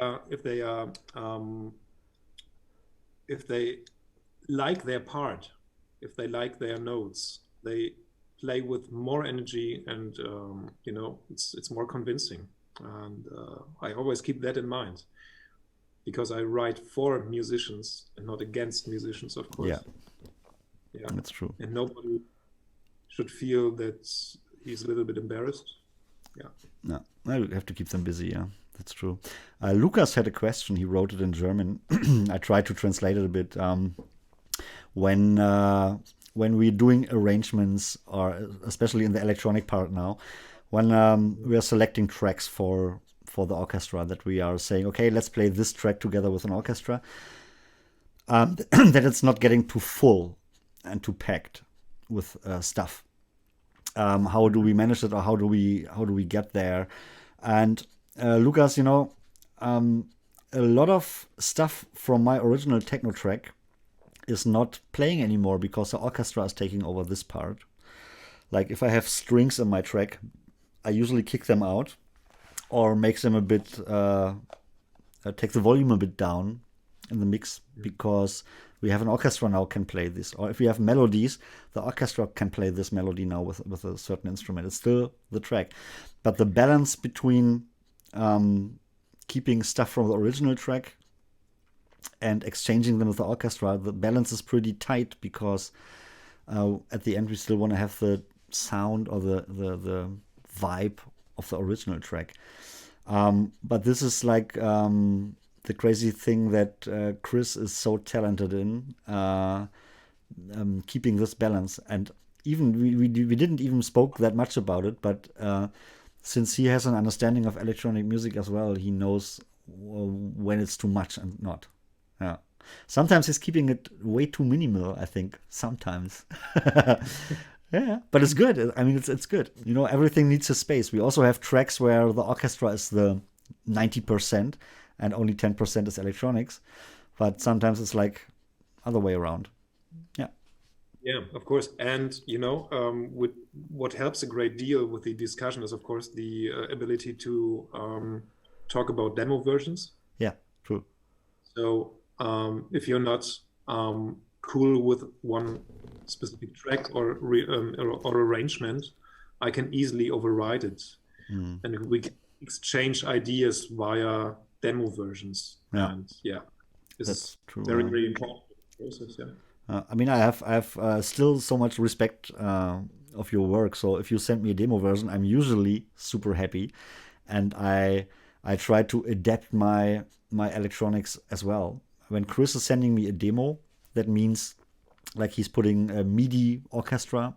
Speaker 2: like their part, if they like their notes, they play with more energy, and it's more convincing. And I always keep that in mind, because I write for musicians and not against musicians, of course.
Speaker 1: Yeah, that's true.
Speaker 2: And nobody should feel that he's a little bit embarrassed.
Speaker 1: No, I have to keep them busy. Yeah, that's true. Lucas had a question. He wrote it in German. I tried to translate it a bit. When we're doing arrangements, or especially in the electronic part now, when we are selecting tracks for the orchestra, that we are saying, okay, let's play this track together with an orchestra, that it's not getting too full and too packed with stuff. How do we manage it, or how do we get there? And Lucas, a lot of stuff from my original techno track is not playing anymore because the orchestra is taking over this part. Like if I have strings in my track, I usually kick them out or make them a bit, take the volume a bit down in the mix, because we have an orchestra now can play this. Or if we have melodies, the orchestra can play this melody now with a certain instrument. It's still the track. But the balance between keeping stuff from the original track and exchanging them with the orchestra, the balance is pretty tight, because at the end we still want to have the sound or the vibe of the original track. But this is like the crazy thing that Chris is so talented in, keeping this balance. And even we didn't even spoke that much about it, but since he has an understanding of electronic music as well, he knows when it's too much and not. Yeah. Sometimes he's keeping it way too minimal, I think. Sometimes. Yeah, but it's good. I mean, it's good. Everything needs a space. We also have tracks where the orchestra is the 90% and only 10% is electronics. But sometimes it's like other way around. Yeah.
Speaker 2: Yeah, of course. And, with what helps a great deal with the discussion is, of course, the ability to talk about demo versions.
Speaker 1: Yeah, true.
Speaker 2: So if you're not cool with one specific track or arrangement, I can easily override it. And we can exchange ideas via demo versions.
Speaker 1: Yeah.
Speaker 2: And this
Speaker 1: That's
Speaker 2: is
Speaker 1: true.
Speaker 2: very, very important process. Yeah.
Speaker 1: I mean, I have still so much respect of your work. So if you send me a demo version, I'm usually super happy, and I try to adapt my electronics as well. When Chris is sending me a demo, that means like he's putting a MIDI orchestra,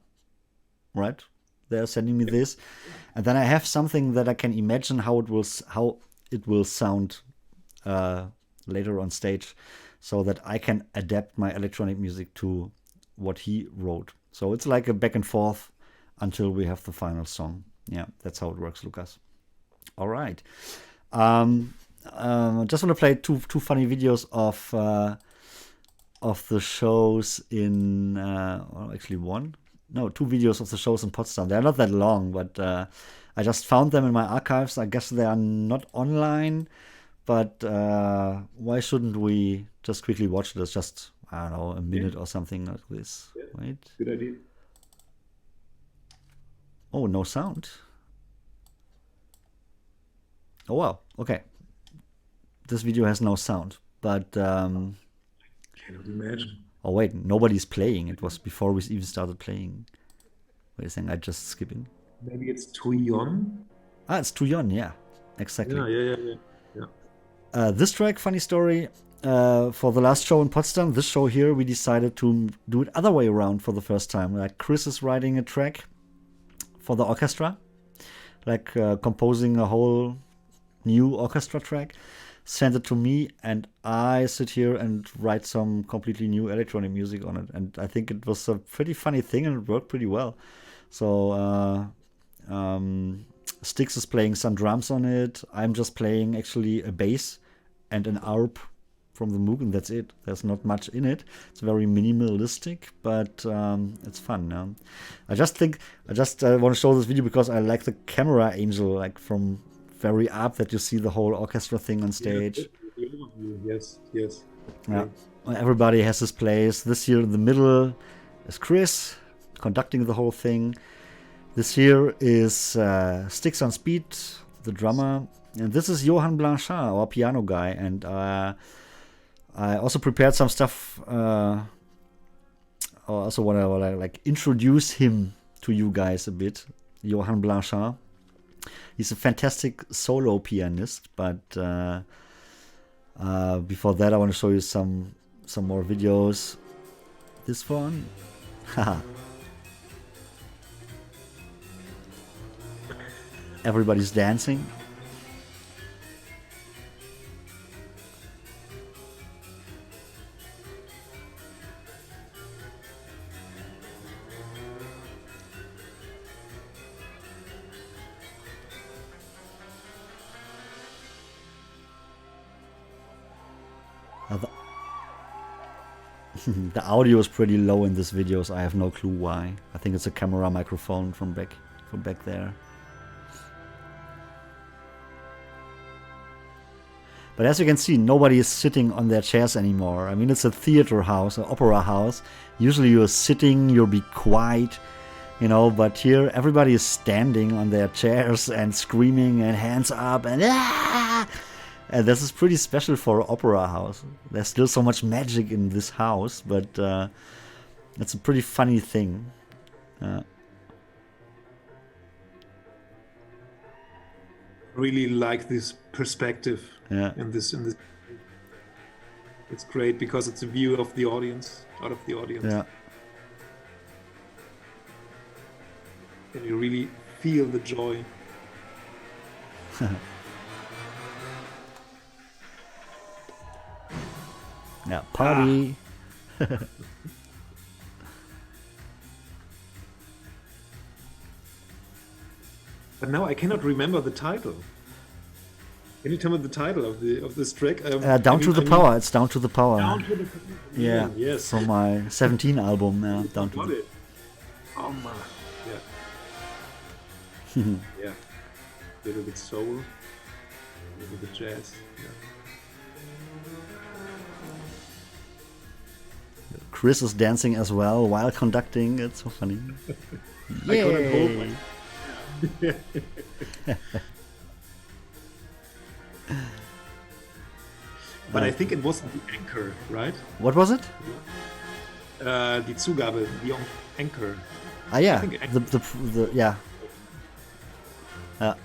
Speaker 1: right? They're sending me this, and then I have something that I can imagine how it will sound later on stage, so that I can adapt my electronic music to what he wrote. So it's like a back and forth until we have the final song. Yeah, that's how it works, Lucas. All right. Just want to play two funny videos of the shows in, actually two videos of the shows in Potsdam. They're not that long, but I just found them in my archives. I guess they are not online, but why shouldn't we just quickly watch it? It's just, I don't know, a minute or something like this.
Speaker 2: Yeah.
Speaker 1: Wait.
Speaker 2: Good idea.
Speaker 1: Oh, no sound. Oh, wow. Okay. This video has no sound, but
Speaker 2: Cannot imagine.
Speaker 1: oh wait, nobody's playing. It was before we even started playing. Wait a second, I just skipping.
Speaker 2: Maybe it's too young.
Speaker 1: Ah, it's too young. Yeah, exactly.
Speaker 2: Yeah.
Speaker 1: This track, funny story. For the last show in Potsdam, this show here, we decided to do it other way around for the first time. Like Chris is writing a track for the orchestra, like composing a whole new orchestra track, send it to me, and I sit here and write some completely new electronic music on it. And I think it was a pretty funny thing, and it worked pretty well. So Styx is playing some drums on it. I'm just playing actually a bass and an arp from the Moog, and that's it. There's not much in it. It's very minimalistic, but it's fun. I just want to show this video because I like the camera angle, like from very up, that you see the whole orchestra thing on stage.
Speaker 2: Yes.
Speaker 1: Yeah. Everybody has his place. This year in the middle is Chris conducting the whole thing. This here is Styx on speed, the drummer, and this is Johann Blanchard, our piano guy. And I also prepared some stuff. I also want to like introduce him to you guys a bit. Johann Blanchard. He's a fantastic solo pianist, but before that, I want to show you some more videos. This one, haha. Everybody's dancing. The audio is pretty low in this video, so I have no clue why. I think it's a camera microphone from back there. But as you can see, nobody is sitting on their chairs anymore. I mean, it's a theater house, an opera house. Usually you're sitting, you'll be quiet, but here everybody is standing on their chairs and screaming and hands up and ah! And this is pretty special for an opera house. There's still so much magic in this house, but it's a pretty funny thing.
Speaker 2: Really like this perspective
Speaker 1: Yeah.
Speaker 2: in this. It's great because it's a view of the audience, out of the audience.
Speaker 1: Yeah.
Speaker 2: And you really feel the joy.
Speaker 1: Yeah, party.
Speaker 2: But now I cannot remember the title. Can you tell me the title of this track?
Speaker 1: Down to the Power. It's Down to the Power.
Speaker 2: Down to the Power.
Speaker 1: Yeah.
Speaker 2: Yes.
Speaker 1: From my 17 album. Down to
Speaker 2: Got
Speaker 1: the.
Speaker 2: it. Oh man. Yeah. Yeah. A little bit soul. A little bit jazz. Yeah.
Speaker 1: Chris is dancing as well while conducting. It's so funny.
Speaker 2: I couldn't hold my. But I think it was the anchor, right?
Speaker 1: What was it?
Speaker 2: Die Zugabe, the anchor.
Speaker 1: Ah, yeah.
Speaker 2: I think
Speaker 1: The yeah.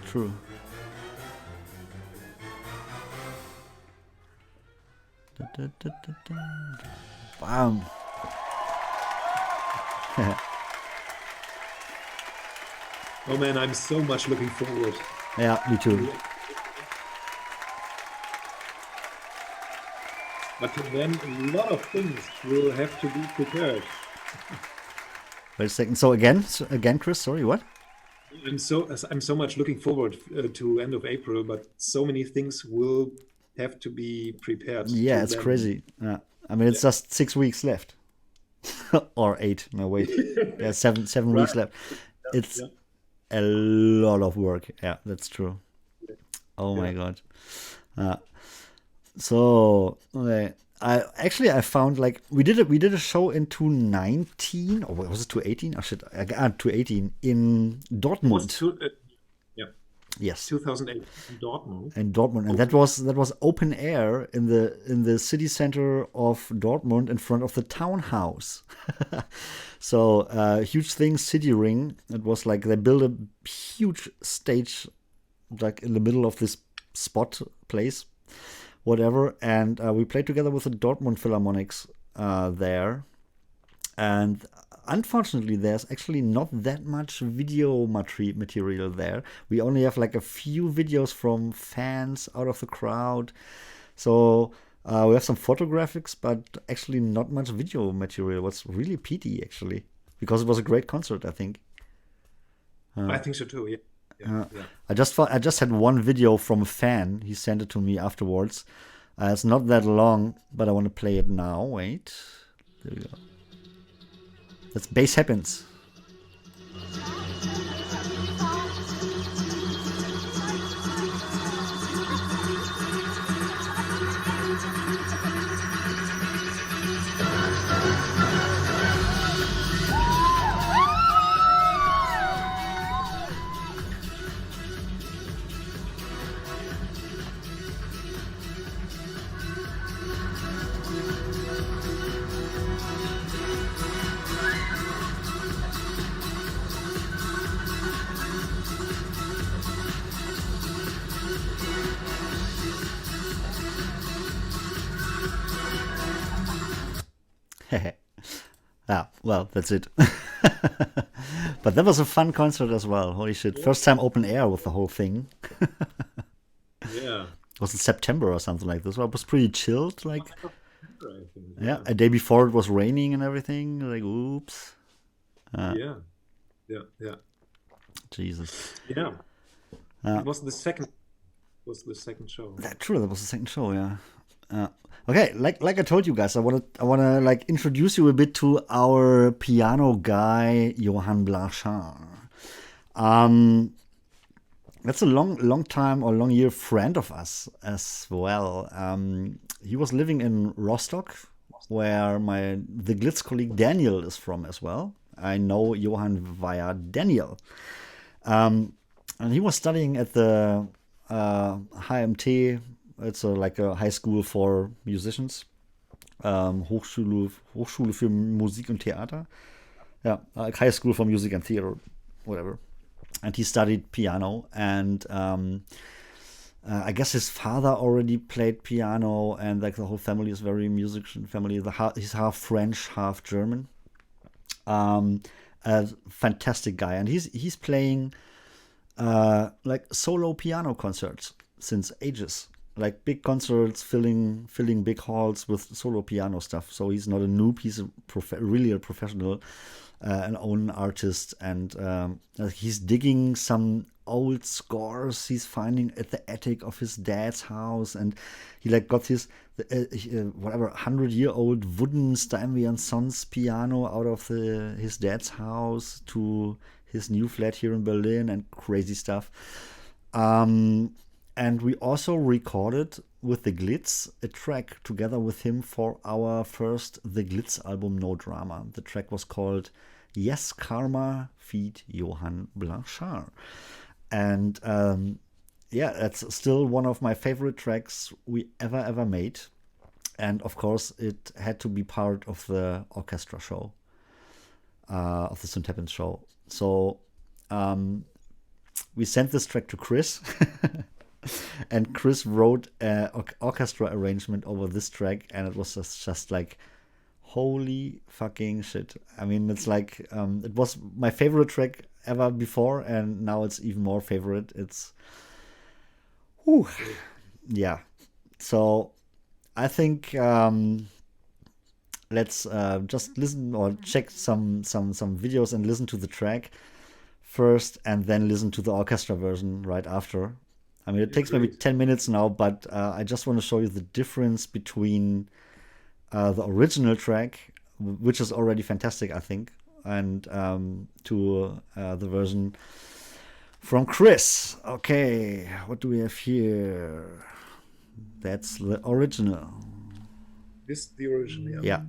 Speaker 1: True. Bam.
Speaker 2: Oh man, I'm so much looking forward.
Speaker 1: Yeah, me too.
Speaker 2: But then a lot of things will have to be prepared.
Speaker 1: Wait a second. So again, Chris. Sorry, what?
Speaker 2: I'm so much looking forward to end of April, but so many things will have to be prepared.
Speaker 1: Yeah,
Speaker 2: till
Speaker 1: it's
Speaker 2: then.
Speaker 1: crazy. I mean, it's just 6 weeks left. Or 8. No, wait. Yeah, 7 weeks left. It's a lot of work. Yeah, that's true. Oh my God. So, okay. I found like we did a show in 2019, or was it 2018? Oh shit, 2018 in Dortmund. Yes,
Speaker 2: 2008 in Dortmund.
Speaker 1: And that was open air in the city center of Dortmund in front of the townhouse. So huge thing, city ring. It was like they built a huge stage, like in the middle of this spot place, whatever. And we played together with the Dortmund Philharmonics there. And unfortunately, there's actually not that much video material there. We only have like a few videos from fans out of the crowd. So we have some photographics, but actually not much video material. What's really pity, actually, because it was a great concert, I think.
Speaker 2: I think so too. Yeah.
Speaker 1: I just had one video from a fan. He sent it to me afterwards. It's not that long, but I want to play it now. Wait, there we go. That's Bass Happens. Yeah, well, that's it. But that was a fun concert as well. Holy shit. First time open air with the whole thing.
Speaker 2: Yeah.
Speaker 1: Was it September or something like this? Well, it was pretty chilled. Like,
Speaker 2: I think,
Speaker 1: yeah, a day before it was raining and everything. Like, oops.
Speaker 2: Yeah.
Speaker 1: Jesus.
Speaker 2: Yeah. It was the second show.
Speaker 1: That was the second show, yeah. Okay, like I told you guys, I wanna like introduce you a bit to our piano guy, Johann Dellacher. That's a long year friend of us as well. He was living in Rostock, where the Glitz colleague Daniel is from as well. I know Johann via Daniel. And he was studying at the HMT. It's like a high school for musicians. Hochschule für Musik und Theater. Yeah, like high school for music and theater, whatever. And he studied piano, and I guess his father already played piano, and like the whole family is very musician family. He's half French, half German. A fantastic guy, and he's playing like solo piano concerts since ages, like big concerts, filling big halls with solo piano stuff. So he's not a noob; he's really a professional, an own artist, and he's digging some old scores he's finding at the attic of his dad's house, and he like got his whatever 100-year-old wooden Steinway & Sons piano out of his dad's house to his new flat here in Berlin, and crazy stuff. And we also recorded with the Glitz a track together with him for our first The Glitz album, No Drama. The track was called Yes Karma feat. Johann Dellacher. And yeah, that's still one of my favorite tracks we ever made. And of course, it had to be part of the orchestra show, of the Synth Happens show. So we sent this track to Chris. And Chris wrote an orchestra arrangement over this track, and it was just like, holy fucking shit. I mean, it's like, it was my favorite track ever before, and now it's even more favorite. It's, whew, yeah. So I think let's just listen or check some videos and listen to the track first, and then listen to the orchestra version right after. I mean, it takes maybe 10 minutes now, but I just want to show you the difference between the original track, which is already fantastic, I think, and to the version from Chris. Okay, what do we have here? That's the original.
Speaker 2: This is the original,
Speaker 1: Yeah.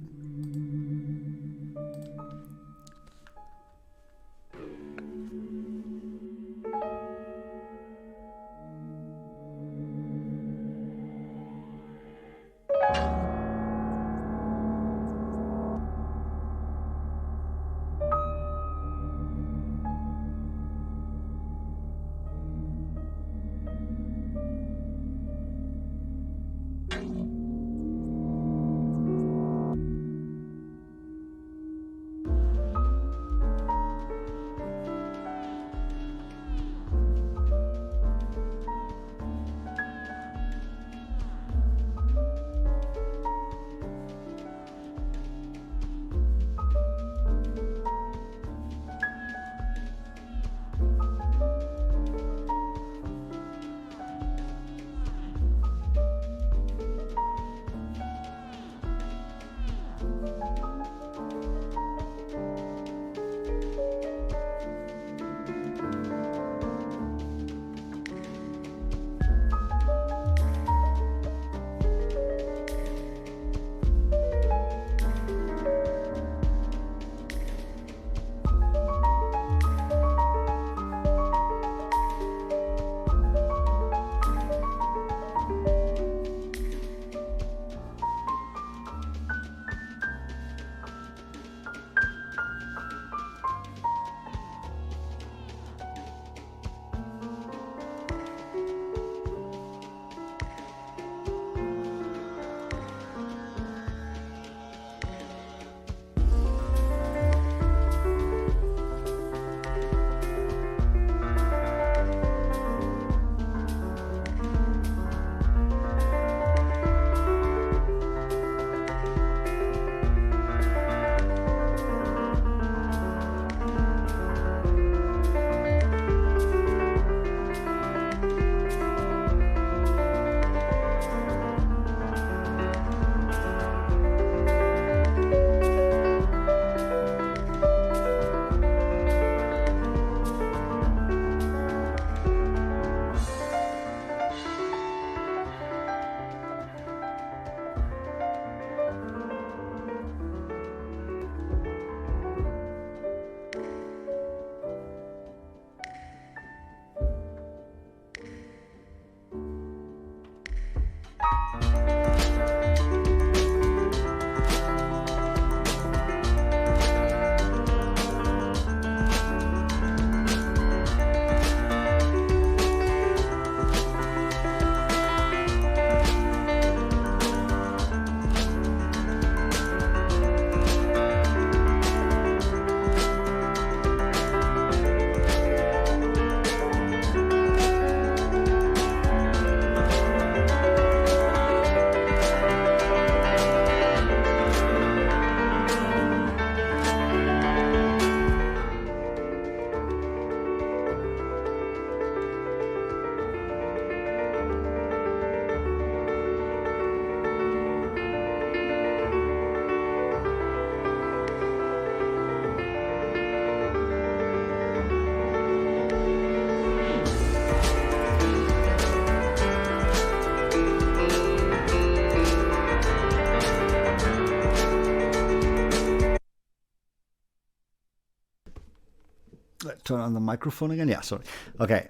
Speaker 1: Turn on the microphone again. Yeah, sorry. Okay,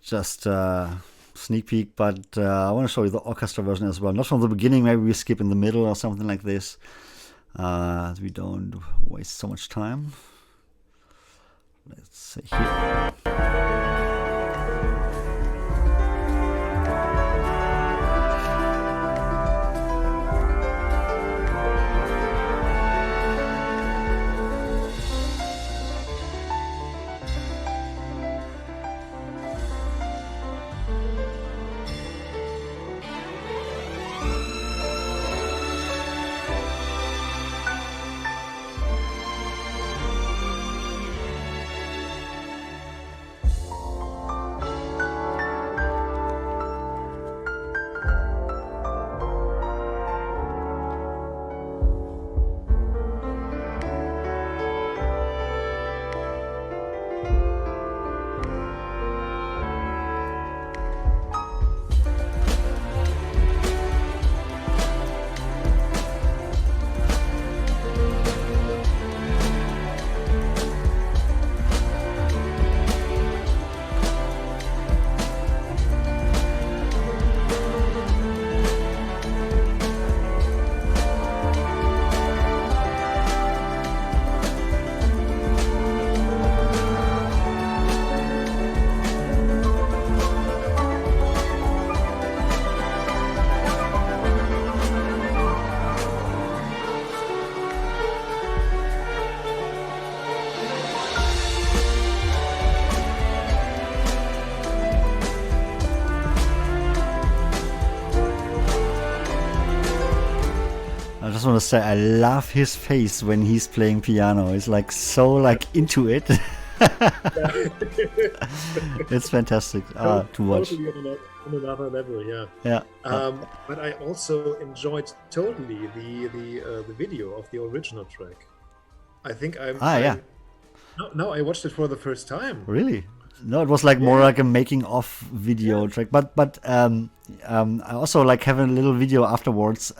Speaker 1: just sneak peek, but I want to show you the orchestra version as well. Not from the beginning. Maybe we skip in the middle or something like this. We don't waste so much time. Let's see here. just want to say I love his face when he's playing piano. He's like so like into it. It's fantastic to watch.
Speaker 2: Totally on another level, yeah.
Speaker 1: Yeah.
Speaker 2: But I also enjoyed totally the video of the original track. I think
Speaker 1: yeah.
Speaker 2: Now I watched it for the first time.
Speaker 1: Really? No, it was like more like a making of video track. But I also like have a little video afterwards.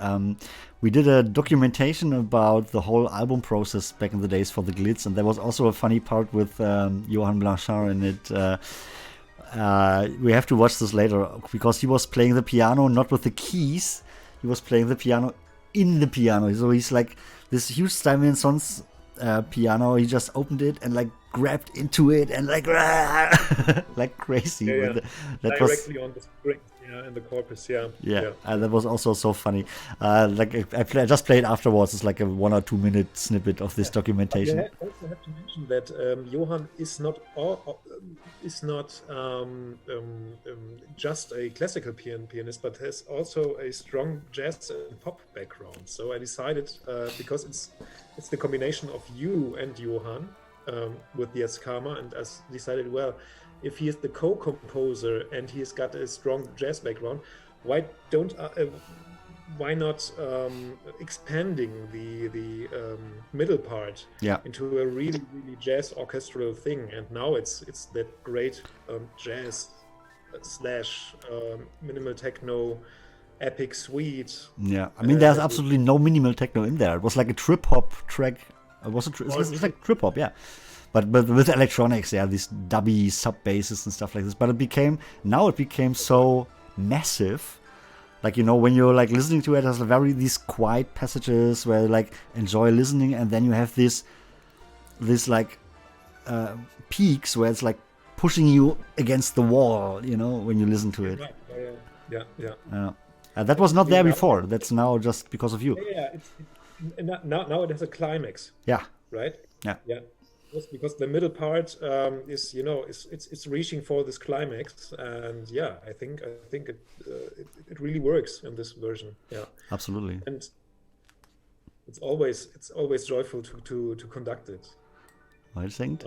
Speaker 1: We did a documentation about the whole album process back in the days for the Glitz, and there was also a funny part with Johann Blanchard in it. We have to watch this later because he was playing the piano not with the keys. He was playing the piano in the piano. So he's like this huge Steinway & Sons piano. He just opened it and like grabbed into it and like like crazy.
Speaker 2: That directly
Speaker 1: was
Speaker 2: on the string, in the corpus,
Speaker 1: that was also so funny. Like I just played afterwards. It's like a 1 or 2 minute snippet of this documentation.
Speaker 2: I also have to mention that Johann is not just a classical pianist, but has also a strong jazz and pop background. So I decided because it's the combination of you and Johann. With the Karma, and I decided, well, if he is the co-composer and he's got a strong jazz background, why not expanding the middle part into a really jazz orchestral thing? And now it's that great jazz / minimal techno epic suite.
Speaker 1: Yeah, I mean, there's absolutely no minimal techno in there. It was like a trip hop track. It's like trip hop, yeah, but with electronics, these dubby sub basses and stuff like this. But it became so massive, like when you're like listening to it, there's these quiet passages where you like enjoy listening, and then you have this like peaks where it's like pushing you against the wall, when you listen to it.
Speaker 2: Yeah.
Speaker 1: That was not there before. That's now just because of you.
Speaker 2: Now it has a climax.
Speaker 1: Yeah.
Speaker 2: Right.
Speaker 1: Yeah.
Speaker 2: Just because the middle part is it's reaching for this climax, and I think it really works in this version. Yeah.
Speaker 1: Absolutely.
Speaker 2: And it's always joyful to conduct it.
Speaker 1: I think.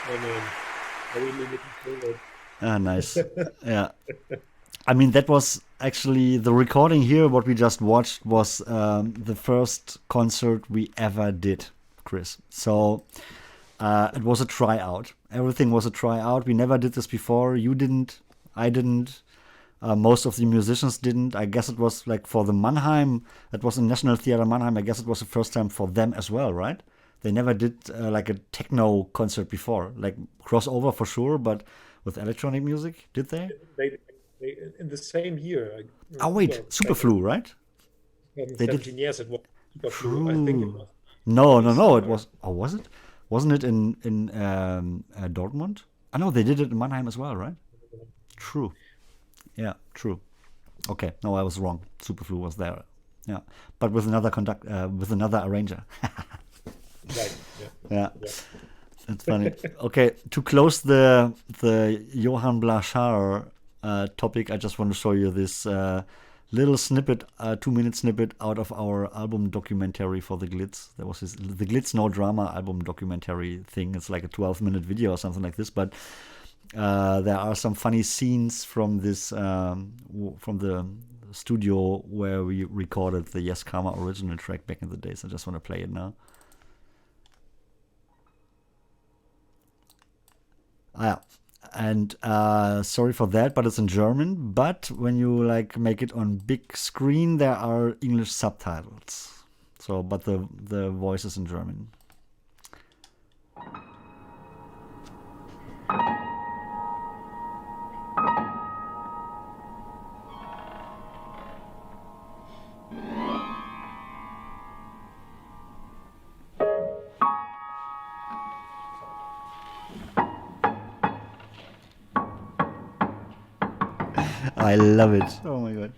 Speaker 2: Oh man, I really looking forward.
Speaker 1: Nice. Yeah. I mean, that was actually the recording here. What we just watched was the first concert we ever did, Chris. So it was a tryout. Everything was a tryout. We never did this before. You didn't. I didn't. Most of the musicians didn't. I guess it was like for the Mannheim. That was in National Theater Mannheim. I guess it was the first time for them as well, right? They never did like a techno concert before, like crossover for sure, but with electronic music, did they?
Speaker 2: They in the same year.
Speaker 1: Superflu, right?
Speaker 2: They 17 years it was Superflu. I think it was.
Speaker 1: No. It was. Oh, was it? Wasn't it in Dortmund? I know they did it in Mannheim as well, right? True. Yeah, true. Okay, no, I was wrong. Superflu was there. Yeah, but with another with another arranger.
Speaker 2: Right.
Speaker 1: Yeah. That's funny. Okay, to close the Johann Blanchard topic, I just want to show you this little snippet, 2-minute snippet out of our album documentary for the Glitz. There was the Glitz No Drama album documentary thing. It's like a 12-minute video or something like this, but there are some funny scenes from this from the studio where we recorded the Yes Karma original track back in the days. I just want to play it now. And sorry for that, but it's in German. But when you like make it on big screen, there are English subtitles. So, but the voice is in German. I love it. Oh my god.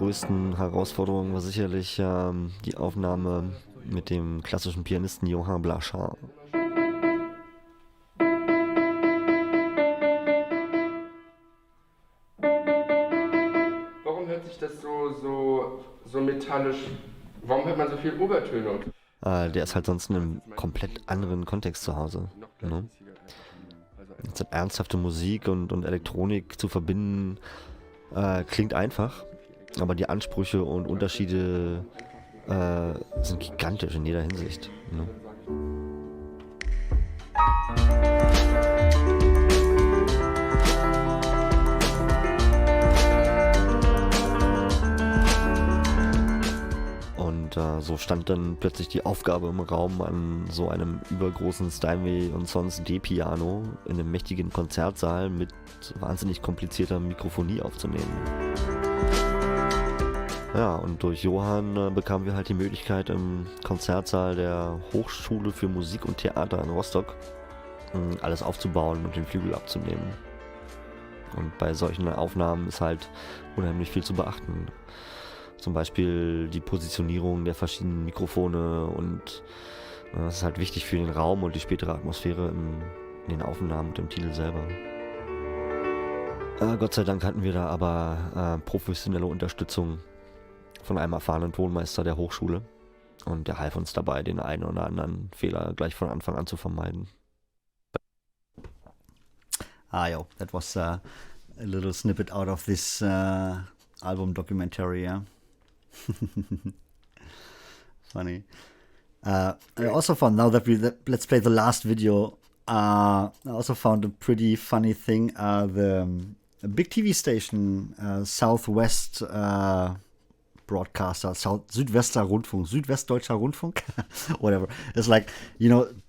Speaker 4: größten Herausforderungen war sicherlich die Aufnahme mit dem klassischen Pianisten Johann Dellacher.
Speaker 5: Warum hört sich das so metallisch? Warum hört man so viel Obertöne?
Speaker 4: Der ist halt sonst in einem komplett anderen Kontext zu Hause. Ne? Jetzt ernsthafte Musik und Elektronik zu verbinden, klingt einfach, aber die Ansprüche und Unterschiede sind gigantisch in jeder Hinsicht. Ne? Und so stand dann plötzlich die Aufgabe im Raum, an so einem übergroßen Steinway und Sons D-Piano in einem mächtigen Konzertsaal mit wahnsinnig komplizierter Mikrofonie aufzunehmen. Ja, und durch Johann bekamen wir halt die Möglichkeit, im Konzertsaal der Hochschule für Musik und Theater in Rostock alles aufzubauen und den Flügel abzunehmen. Und bei solchen Aufnahmen ist halt unheimlich viel zu beachten. Zum Beispiel die Positionierung der verschiedenen Mikrofone und das ist halt wichtig für den Raum und die spätere Atmosphäre in den Aufnahmen und im Titel selber. Gott sei Dank hatten wir da aber professionelle Unterstützung von einem erfahrenen Tonmeister der Hochschule und der half uns dabei, den einen oder anderen Fehler gleich von Anfang an zu vermeiden.
Speaker 1: Yo, that was a little snippet out of this album documentary, yeah. Funny. I also found, now that let's play the last video, I also found a pretty funny thing. The big TV station, Southwest broadcaster, Südwestdeutscher Rundfunk, whatever. It's like,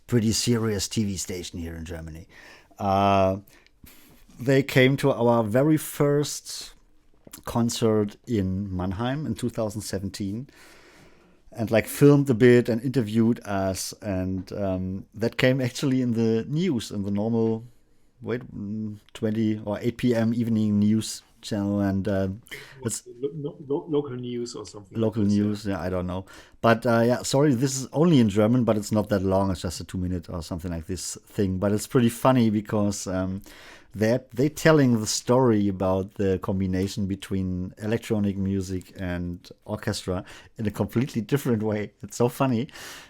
Speaker 1: pretty serious TV station here in Germany. They came to our very first concert in Mannheim in 2017 and filmed a bit and interviewed us, and that came actually in the news, in the normal 20 or 8 p.m. evening news channel, and it's
Speaker 2: local news or something.
Speaker 1: Local news, yeah, I don't know. But sorry, this is only in German, but it's not that long. It's just a 2-minute or something like this thing. But it's pretty funny because they're telling the story about the combination between electronic music and orchestra in a completely different way. It's so funny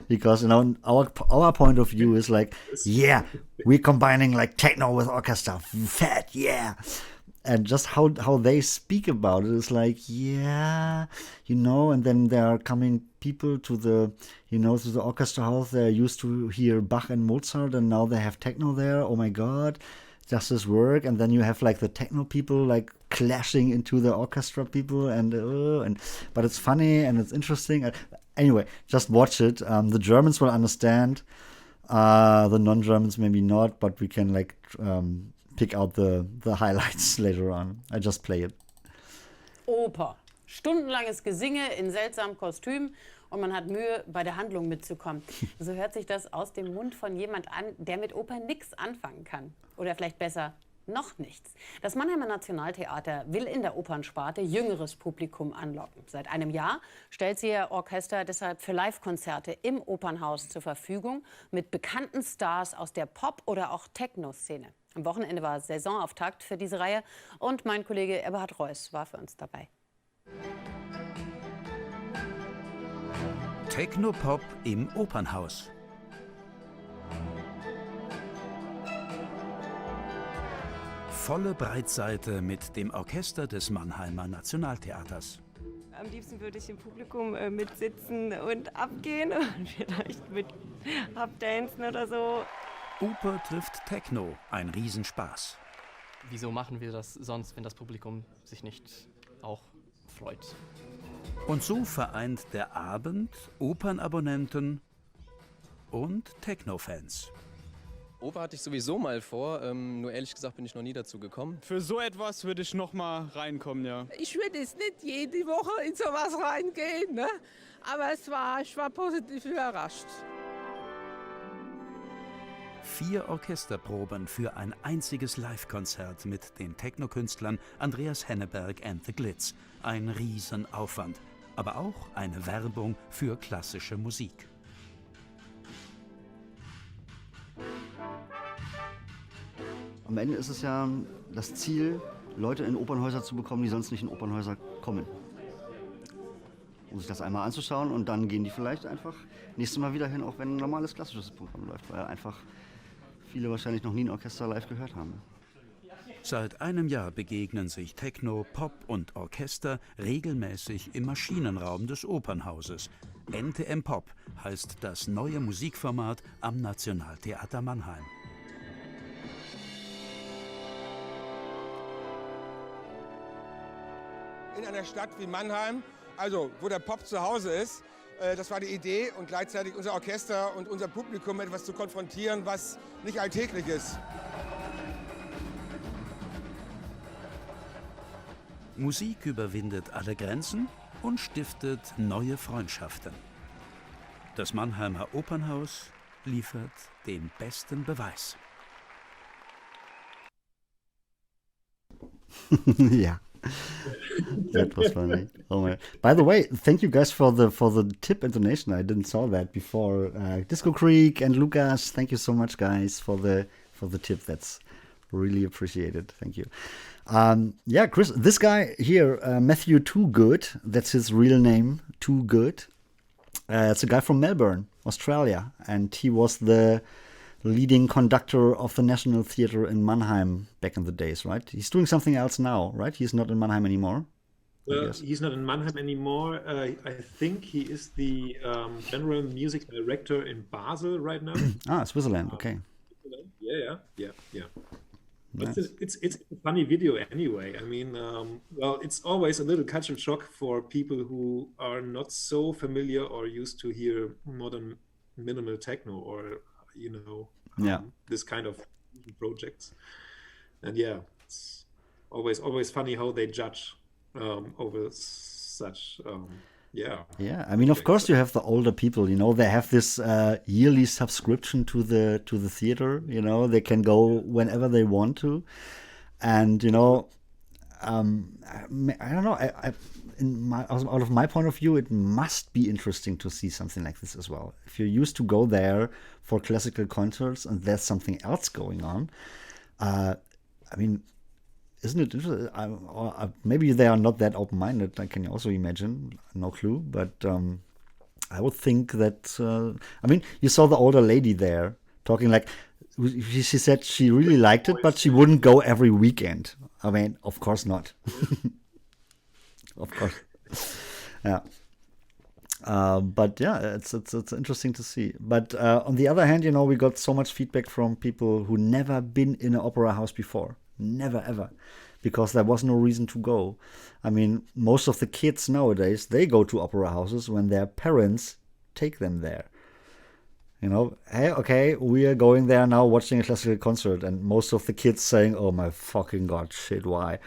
Speaker 1: because our point of view is like, yeah, we're combining techno with orchestra, fat, yeah. And just how they speak about it is like, yeah, and then there are coming people to the, to the orchestra house. They're used to hear Bach and Mozart, and now they have techno there. Oh my God, does this work? And then you have the techno people clashing into the orchestra people, but it's funny and it's interesting. Anyway, just watch it. The Germans will understand. The non-Germans maybe not, but we can pick out the highlights later on. I just play it.
Speaker 6: Oper. Stundenlanges Gesinge in seltsamen Kostümen und man hat Mühe, bei der Handlung mitzukommen. So hört sich das aus dem Mund von jemand an, der mit Oper nichts anfangen kann. Oder vielleicht besser, noch nichts. Das Mannheimer Nationaltheater will in der Opernsparte jüngeres Publikum anlocken. Seit einem Jahr stellt sie ihr Orchester deshalb für Live-Konzerte im Opernhaus zur Verfügung mit bekannten Stars aus der Pop- oder auch Techno-Szene. Am Wochenende war Saisonauftakt für diese Reihe und mein Kollege Eberhard Reuss war für uns dabei.
Speaker 7: Techno-Pop im Opernhaus. Volle Breitseite mit dem Orchester des Mannheimer Nationaltheaters.
Speaker 8: Am liebsten würde ich im Publikum mitsitzen und abgehen und vielleicht mit abdancen oder so.
Speaker 7: Oper trifft Techno, ein Riesenspaß.
Speaker 9: Wieso machen wir das sonst, wenn das Publikum sich nicht auch freut?
Speaker 7: Und so vereint der Abend Opernabonnenten und Techno-Fans.
Speaker 10: Oper hatte ich sowieso mal vor, nur ehrlich gesagt bin ich noch nie dazu gekommen.
Speaker 11: Für so etwas würde ich noch mal reinkommen, ja.
Speaker 12: Ich würde jetzt nicht jede Woche in sowas reingehen, ne? Aber ich war positiv überrascht.
Speaker 7: 4 Orchesterproben für ein einziges Live-Konzert mit den Techno-Künstlern Andreas Henneberg and the Glitz. Ein Riesenaufwand, aber auch eine Werbung für klassische Musik.
Speaker 1: Am Ende ist es ja das Ziel, Leute in Opernhäuser zu bekommen, die sonst nicht in Opernhäuser kommen. Um sich das einmal anzuschauen und dann gehen die vielleicht einfach nächstes Mal wieder hin, auch wenn ein normales klassisches Programm läuft, weil einfach viele wahrscheinlich noch nie ein Orchester live gehört haben.
Speaker 7: Seit einem Jahr begegnen sich Techno, Pop und Orchester regelmäßig im Maschinenraum des Opernhauses. NTM Pop heißt das neue Musikformat am Nationaltheater Mannheim.
Speaker 13: In einer Stadt wie Mannheim, also wo der Pop zu Hause ist, das war die Idee und gleichzeitig unser Orchester und unser Publikum mit etwas zu konfrontieren, was nicht alltäglich ist.
Speaker 7: Musik überwindet alle Grenzen und stiftet neue Freundschaften. Das Mannheimer Opernhaus liefert den besten Beweis.
Speaker 1: Yeah. That was funny. Oh my! By the way, thank you guys for the tip and donation. I didn't saw that before. Disco Creek and Lucas, thank you so much, guys, for the tip. That's really appreciated. Thank you. Yeah, Chris, this guy here, Matthew Too Good. That's his real name, Too Good. It's a guy from Melbourne, Australia, and he was the leading conductor of the National Theatre in Mannheim back in the days, right? He's doing something else now, right? He's not in Mannheim anymore.
Speaker 2: He's not in Mannheim anymore. I think he is the general music director in Basel right now.
Speaker 1: Switzerland. Okay.
Speaker 2: Yeah.
Speaker 1: Nice.
Speaker 2: But it's a funny video anyway. I mean, well, it's always a little culture shock for people who are not so familiar or used to hear modern minimal techno or this kind of projects. And yeah, it's always funny how they judge over such yeah. I mean, of course you have the older people, they have this yearly subscription to the theater, they can go whenever they want to. And I don't know, out of my point of view, it must be interesting to see something like this as well. If you're used to go there for classical concerts and there's something else going on, I mean, isn't it interesting? Maybe they are not that open-minded. I can also imagine, no clue. But I would think that, I mean, you saw the older lady there talking like, she said she really liked it, but she wouldn't go every weekend. I mean, of course not. Of course. Yeah. But yeah, it's interesting to see. But on the other hand, we got so much feedback from people who never been in an opera house before. Never, ever. Because there was no reason to go. I mean, most of the kids nowadays, they go to opera houses when their parents take them there. Hey, okay, we are going there now watching a classical concert. And most of the kids saying, oh my fucking God, shit, why?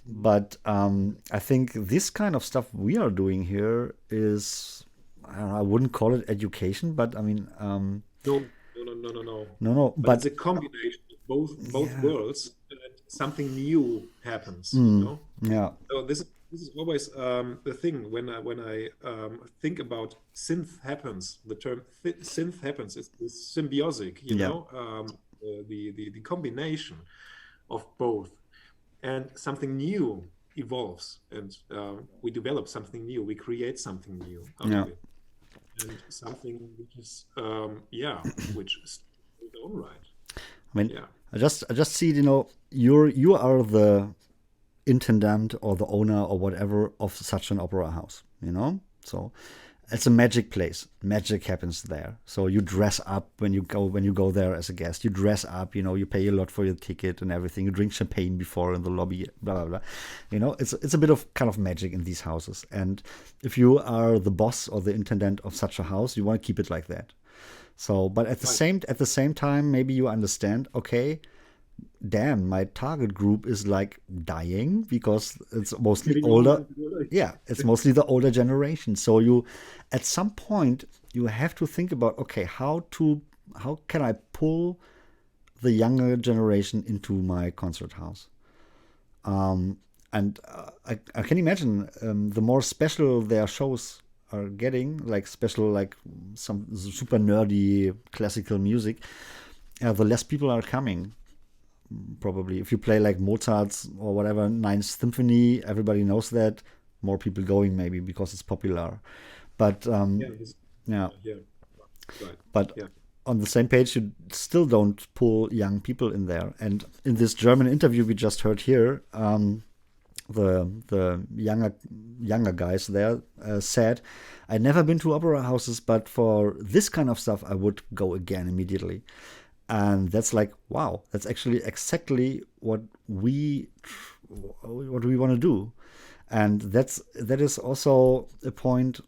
Speaker 2: But I think this kind of stuff we are doing here is, I wouldn't call it education, but I mean... No. But it's a combination of both worlds, and something new happens,
Speaker 1: Yeah.
Speaker 2: So this is always the thing when I think about synth happens. The term synth happens is symbiotic, the combination of both. And something new evolves, and we develop something new. We create something new out of it, and something which is, which is all right.
Speaker 1: I mean, I just see, you are the intendant or the owner or whatever of such an opera house, So it's a magic place. Magic happens there. So you dress up when you go there as a guest. You dress up, you pay a lot for your ticket and everything. You drink champagne before in the lobby, blah, blah, blah. It's a bit of kind of magic in these houses. And if you are the boss or the intendant of such a house, you want to keep it like that. So, but at the same time, maybe you understand, okay, damn, my target group is like dying because it's mostly older. Yeah, it's mostly the older generation. So at some point, you have to think about, okay, how to can I pull the younger generation into my concert house? And I can imagine the more special their shows are getting, like special, like some super nerdy classical music, the less people are coming. Probably, if you play like Mozart's or whatever Ninth Symphony, everybody knows that. More people going maybe because it's popular, but
Speaker 2: Right.
Speaker 1: But on the same page, you still don't pull young people in there. And in this German interview we just heard here, the younger guys there said, "I'd never been to opera houses, but for this kind of stuff, I would go again immediately." And that's like, wow, that's actually exactly what we want to do. And that is also a point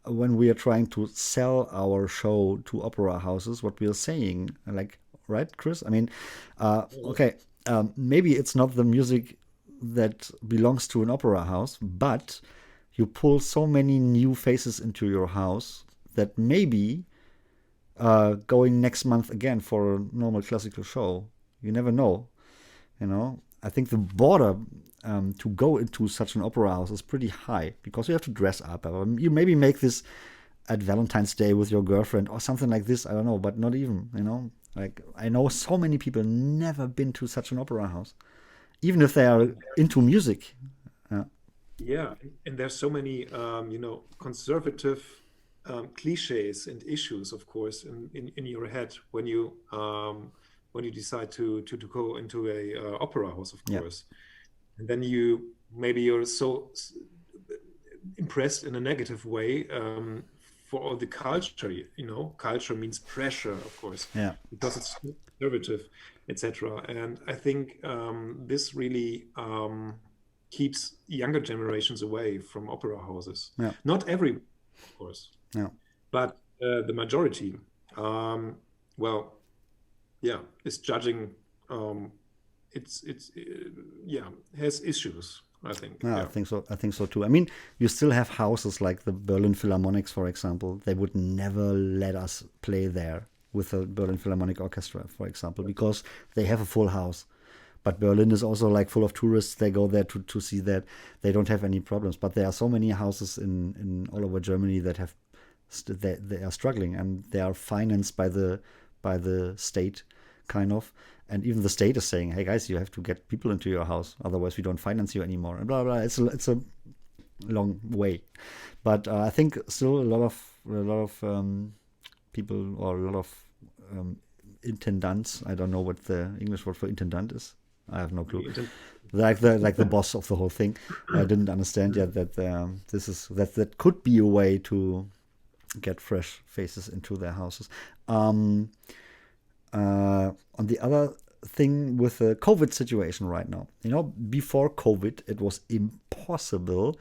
Speaker 1: when we are trying to sell our show to opera houses, what we are saying, like, right, Chris? I mean, okay, maybe it's not the music that belongs to an opera house, but you pull so many new faces into your house that maybe going next month again for a normal classical show, you never know. I think the border to go into such an opera house is pretty high because you have to dress up. You maybe make this at Valentine's Day with your girlfriend or something like this. I don't know, but not even. Like I know so many people never been to such an opera house, even if they are into music.
Speaker 2: Yeah, and there's so many conservative cliches and issues, of course, in your head when you decide to go into a opera house, of course. And then you're so impressed in a negative way for all the culture. Culture means pressure, of course, because it's conservative, etc. And I think this really keeps younger generations away from opera houses. Not every, of course, but the majority. Is judging. Has issues. I think.
Speaker 1: I think so. I think so too. I mean, you still have houses like the Berlin Philharmonics, for example. They would never let us play there with the Berlin Philharmonic Orchestra, for example, because they have a full house. But Berlin is also like full of tourists. They go there to see that. They don't have any problems. But there are so many houses in all over Germany that have they are struggling, and they are financed by the state, kind of. And even the state is saying, "Hey guys, you have to get people into your house, otherwise we don't finance you anymore." And blah blah. It's a long way, but I think still a lot of people, or a lot of intendants. I don't know what the English word for intendant is. I have no clue. Like the boss of the whole thing. I didn't understand yet that that could be a way to get fresh faces into their houses. On the other thing with the COVID situation right now, before COVID, it was impossible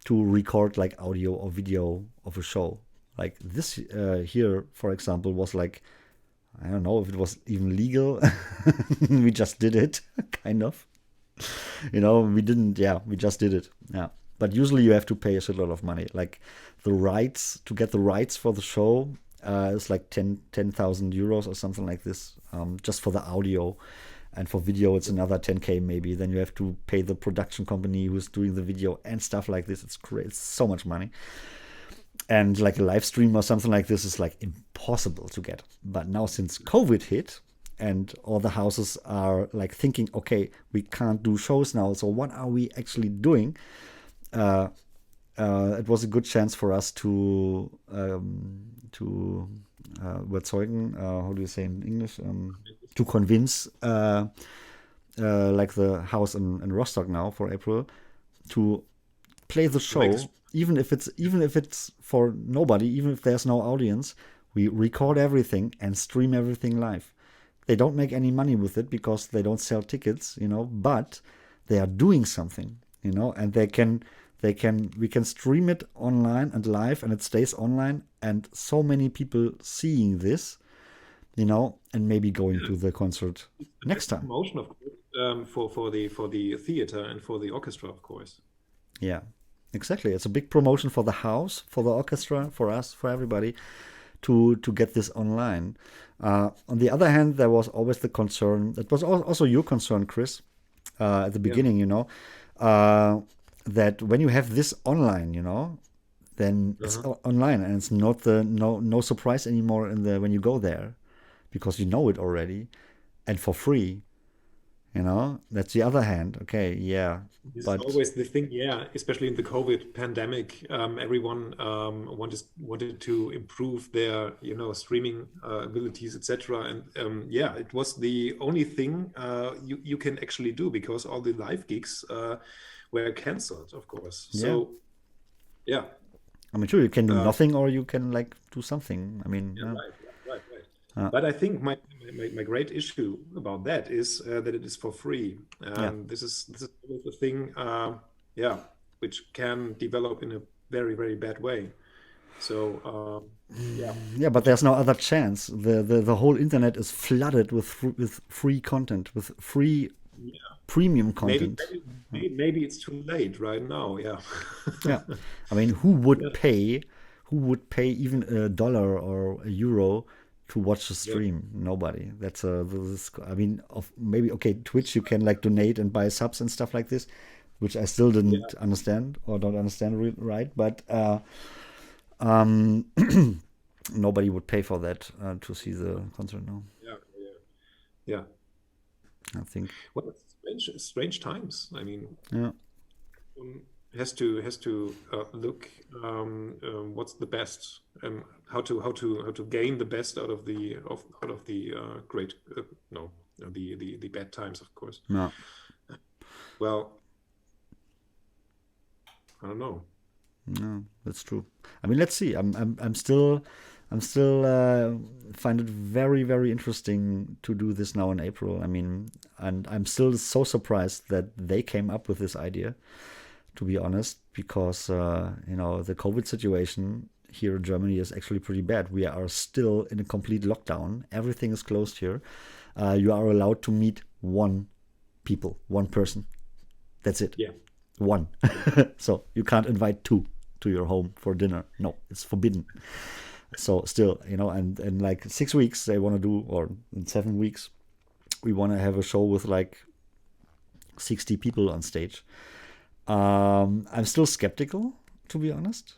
Speaker 1: to record like audio or video of a show. Like this here, for example, was like, I don't know if it was even legal. We just did it, kind of. We didn't, we just did it. Yeah. But usually you have to pay a shitload of money. Like the rights, to get the rights for the show, it's like 10,000 euros or something like this, just for the audio. And for video, it's another 10K maybe. Then you have to pay the production company who's doing the video and stuff like this. It's great. It's so much money. And like a live stream or something like this is like impossible to get. But now since COVID hit and all the houses are like thinking, okay, we can't do shows now. So what are we actually doing? It was a good chance for us to überzeugen, how do you say in English? To convince like the house in Rostock now for April to play the show. Even if it's for nobody, even if there's no audience, we record everything and stream everything live. They don't make any money with it because they don't sell tickets, but they are doing something, and we can stream it online and live, and it stays online, and so many people seeing this, and maybe going to the concert next time.
Speaker 2: Promotion, of course, for the theater and for the orchestra, of course.
Speaker 1: Yeah. Exactly. It's a big promotion for the house, for the orchestra, for us, for everybody to get this online. On the other hand, there was always the concern. It was also your concern, Chris, at the beginning. That when you have this online, then it's online, and it's not no surprise anymore when you go there, because you know it already, and for free. That's the other hand. Okay, yeah.
Speaker 2: This
Speaker 1: But
Speaker 2: is always the thing, especially in the COVID pandemic, everyone wanted to improve their, streaming abilities, etc. And it was the only thing you can actually do, because all the live gigs were canceled, of course. So, yeah.
Speaker 1: I mean, sure, you can do nothing, or you can do something. I mean,
Speaker 2: Right. But I think my great issue about that is that it is for free, and this is the thing, which can develop in a very, very bad way. So
Speaker 1: Yeah, but there's no other chance. The whole internet is flooded with free content, with free premium content.
Speaker 2: Maybe it's too late right now.
Speaker 1: Yeah, I mean, who would pay even $1 or €1 to watch the stream? Nobody. That's I mean, maybe Twitch, you can donate and buy subs and stuff like this, which I still didn't understand or don't understand right. But nobody would pay for that to see the concert now.
Speaker 2: Yeah.
Speaker 1: I think.
Speaker 2: Well, it's strange times. I mean, has to look what's the best, how to gain the best out of the great the bad times, of course.
Speaker 1: No.
Speaker 2: Well, I don't know.
Speaker 1: No, that's true. I mean, let's see. I'm still find it very, very interesting to do this now in April. I mean, and I'm still so surprised that they came up with this idea, to be honest, because the COVID situation here in Germany is actually pretty bad. We are still in a complete lockdown. Everything is closed here. You are allowed to meet one person. That's it.
Speaker 2: Yeah.
Speaker 1: One. So you can't invite two to your home for dinner. No, it's forbidden. So still, and in 6 weeks they want to do, or in 7 weeks, we want to have a show with 60 people on stage. I'm still skeptical, to be honest,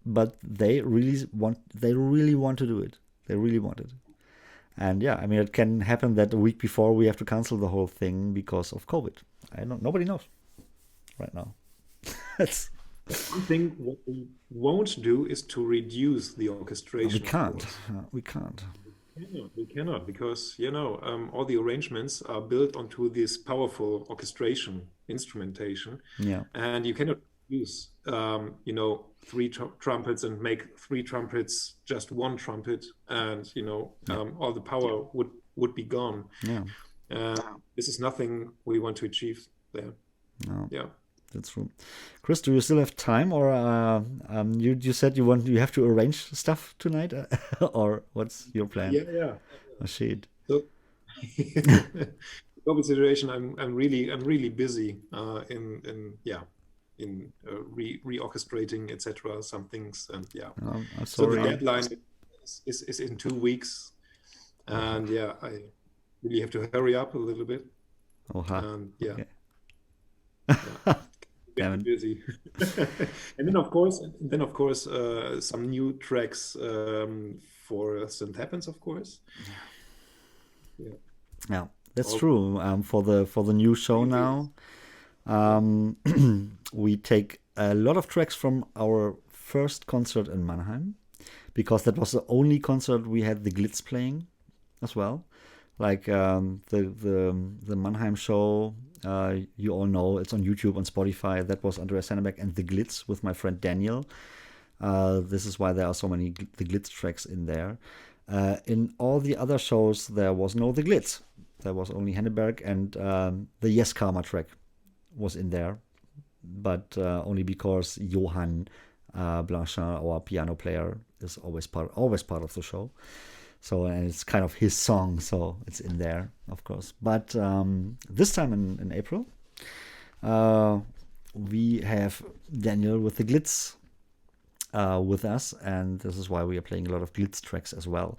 Speaker 1: but they really want to do it. They really want it. And I mean, it can happen that a week before we have to cancel the whole thing because of COVID. Nobody knows right now. That's
Speaker 2: one thing. What we won't do is to reduce the orchestration.
Speaker 1: We can't.
Speaker 2: We cannot, because all the arrangements are built onto this powerful orchestration instrumentation.
Speaker 1: Yeah.
Speaker 2: And you cannot use 3 trumpets and make 3 trumpets just 1 trumpet, and all the power would be gone.
Speaker 1: Yeah.
Speaker 2: This is nothing we want to achieve there.
Speaker 1: No.
Speaker 2: Yeah.
Speaker 1: That's true. Chris, do you still have time, or you said you have to arrange stuff tonight, or what's your plan?
Speaker 2: Yeah.
Speaker 1: Oh, shit.
Speaker 2: So, COVID situation. I'm really busy in reorchestrating, etc. Some things, and
Speaker 1: I'm
Speaker 2: so
Speaker 1: sorry.
Speaker 2: the deadline is in 2 weeks, and I really have to hurry up a little bit.
Speaker 1: Okay.
Speaker 2: Very busy. And then of course some new tracks for Synth Happens, of course.
Speaker 1: Yeah, that's true. For the new show now, we take a lot of tracks from our first concert in Mannheim, because that was the only concert we had the Glitz playing as well. The Mannheim show, you all know, it's on YouTube, on Spotify. That was Andreas Henneberg and the Glitz with my friend Daniel. This is why there are so many the Glitz tracks in there. In all the other shows, there was no the Glitz. There was only Henneberg, and the Yes Karma track was in there, but only because Johann Blanchin, our piano player, is always part of the show. So, and it's kind of his song, so it's in there, of course. But this time in April, we have Daniel with the Glitz with us, and this is why we are playing a lot of Glitz tracks as well.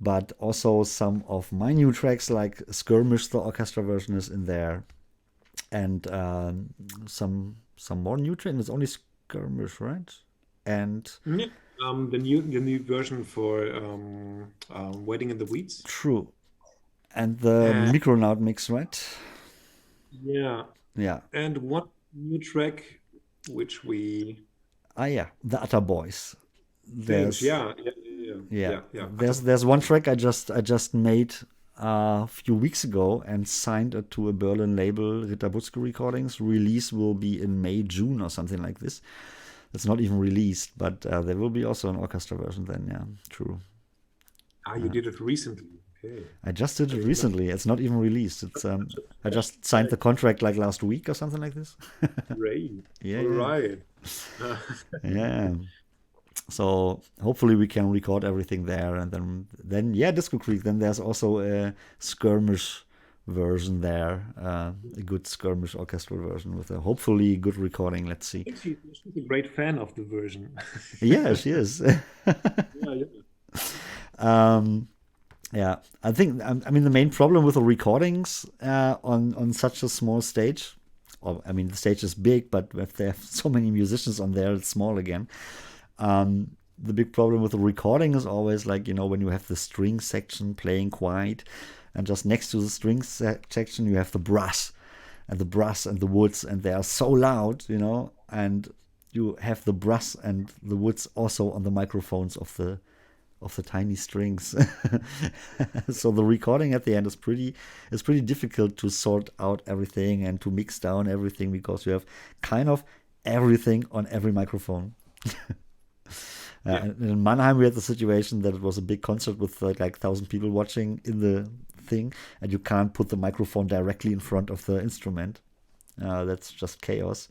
Speaker 1: but also some of my new tracks like Skirmish, the orchestra version is in there, and some more new tracks. It's only Skirmish, right? And
Speaker 2: Yeah. The new version for Wedding in the Weeds.
Speaker 1: true, and the Micronaut mix, right?
Speaker 2: Yeah.
Speaker 1: Yeah.
Speaker 2: And one new track which we
Speaker 1: Yeah, the Utter Boys. There's
Speaker 2: yeah.
Speaker 1: There's one track I just made a few weeks ago and signed it to a Berlin label, Ritter Butzke Recordings. Release will be in May, June or something like this. It's not even released, but there will be also an orchestra version then. Yeah, true.
Speaker 2: You did it recently. Okay.
Speaker 1: I just did it recently. It's not even released. It's I just signed the contract like last week or something like this.
Speaker 2: Great.
Speaker 1: Yeah.
Speaker 2: All right.
Speaker 1: Yeah. So hopefully we can record everything there, and then Disco Creek. Then there's also a Skirmish version there, a good Skirmish orchestral version with a hopefully good recording. Let's see.
Speaker 2: She's a great fan of the version.
Speaker 1: Yeah, she is. Yeah, I think I mean the main problem with the recordings on such a small stage, or I mean the stage is big, but if they have so many musicians on there, it's small again. The big problem with the recording is always like, when you have the string section playing quiet, and just next to the string section you have the brass and the woods, and they are so loud, and you have the brass and the woods also on the microphones of the tiny strings. So the recording at the end is pretty difficult to sort out everything and to mix down everything, because you have kind of everything on every microphone. And in Mannheim we had the situation that it was a big concert with like 1,000 people watching in the thing, and you can't put the microphone directly in front of the instrument. That's just chaos.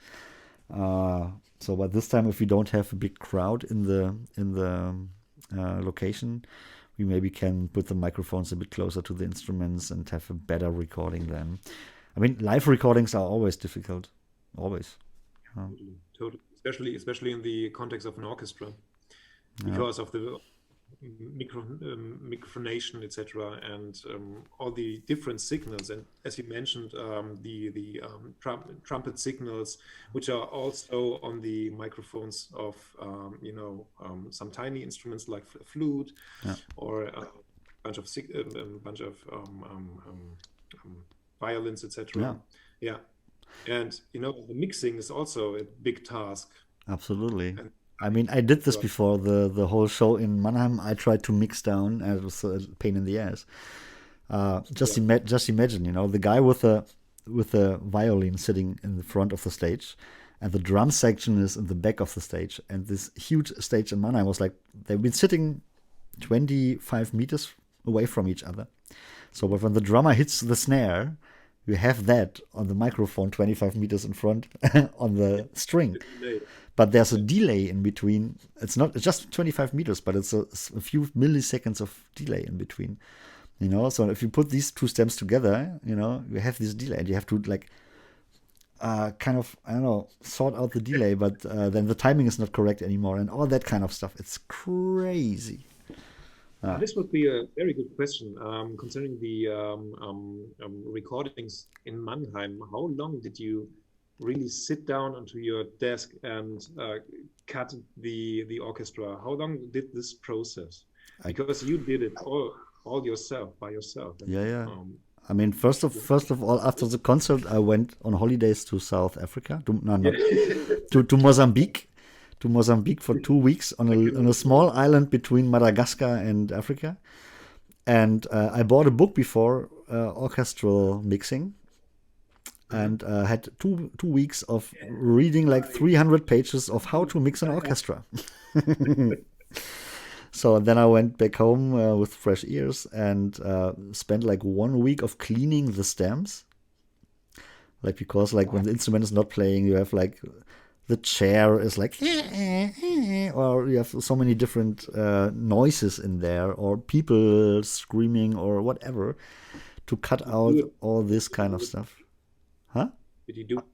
Speaker 1: So but this time, if we don't have a big crowd in the location, we maybe can put the microphones a bit closer to the instruments and have a better recording then. I mean, live recordings are always difficult, always.
Speaker 2: Totally. Especially in the context of an orchestra, because of the microphonation, etc., and all the different signals, and as you mentioned, the trumpet signals, which are also on the microphones of some tiny instruments like flute, or a bunch of violins, etc. And the mixing is also a big task.
Speaker 1: Absolutely. I mean, I did this before the whole show in Mannheim. I tried to mix down, and it was a pain in the ass. Just imagine, the guy with a violin sitting in the front of the stage, and the drum section is in the back of the stage. And this huge stage in Mannheim was like, they've been sitting 25 meters away from each other. So when the drummer hits the snare, you have that on the microphone 25 meters in front on the string. But there's a delay in between. It's just 25 meters, but it's a few milliseconds of delay in between. So if you put these two stems together, you have this delay, and you have to sort out the delay, but then the timing is not correct anymore, and all that kind of stuff. It's crazy.
Speaker 2: This would be a very good question concerning the recordings in Mannheim. How long did you really sit down onto your desk and cut the orchestra? How long did this process? Because you did it all yourself, by yourself.
Speaker 1: Yeah. I mean, first of all, after the concert, I went on holidays to South Africa, to Mozambique. To Mozambique for 2 weeks on a small island between Madagascar and Africa, and I bought a book before orchestral mixing, and had two weeks of reading like 300 pages of how to mix an orchestra. So then I went back home with fresh ears and spent like 1 week of cleaning the stems, because when the instrument is not playing, you have like the chair is like, or you have so many different noises in there, or people screaming or whatever, to cut out all this kind of stuff. Huh?
Speaker 2: Did you do it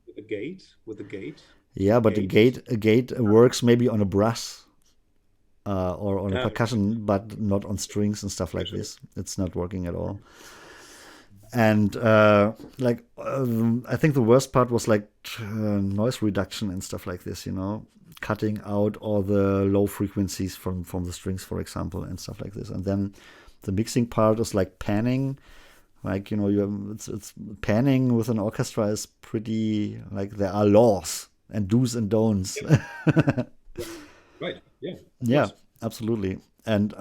Speaker 2: with the gate?
Speaker 1: Yeah, but a gate works maybe on a brass. or on a
Speaker 2: Yeah.
Speaker 1: percussion, but not on strings and stuff like this. It's not working at all. And I think the worst part was like noise reduction and stuff like this, cutting out all the low frequencies from the strings, for example, and stuff like this. And then the mixing part is like panning. Like, it's panning with an orchestra is pretty, like, there are laws and do's and don'ts.
Speaker 2: Right. Yeah.
Speaker 1: Yeah, absolutely. And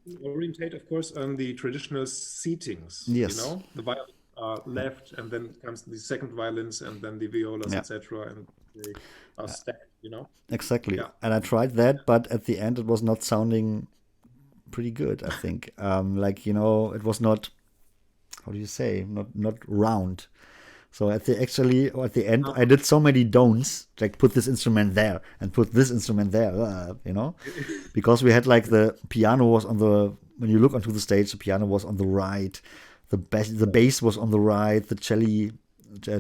Speaker 2: you can orientate, of course, on the traditional seatings.
Speaker 1: Yes.
Speaker 2: The violins are left, and then comes the second violins, and then the violas, etc., and they are stacked.
Speaker 1: Exactly.
Speaker 2: Yeah.
Speaker 1: And I tried that, but at the end it was not sounding pretty good, I think. It was not, how do you say, not round. So at the end, I did so many don'ts, like put this instrument there and put this instrument there, because we had like the piano was when you look onto the stage, the piano was on the right, the bass was on the right, the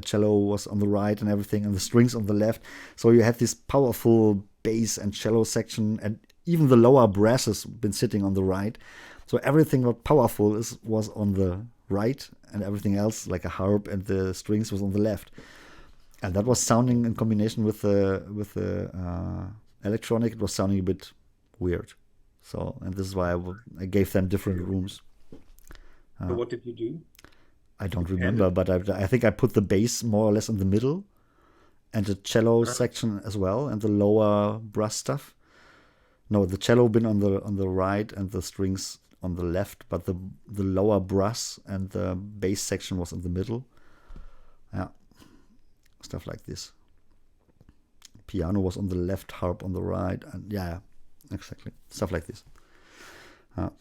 Speaker 1: cello was on the right and everything, and the strings on the left. So you had this powerful bass and cello section, and even the lower brass has been sitting on the right. So everything what powerful was on the right, and everything else, like a harp and the strings, was on the left. And that was sounding, in combination with the electronic, it was sounding a bit weird. So, and this is why I gave them different rooms.
Speaker 2: So what did you do?
Speaker 1: I don't remember, but I think I put the bass more or less in the middle, and the cello section as well, and the lower brass stuff. No, the cello been on the right and the strings on the left, but the lower brass and the bass section was in the middle. Yeah, stuff like this. Piano was on the left, harp on the right, and yeah, exactly, stuff like this.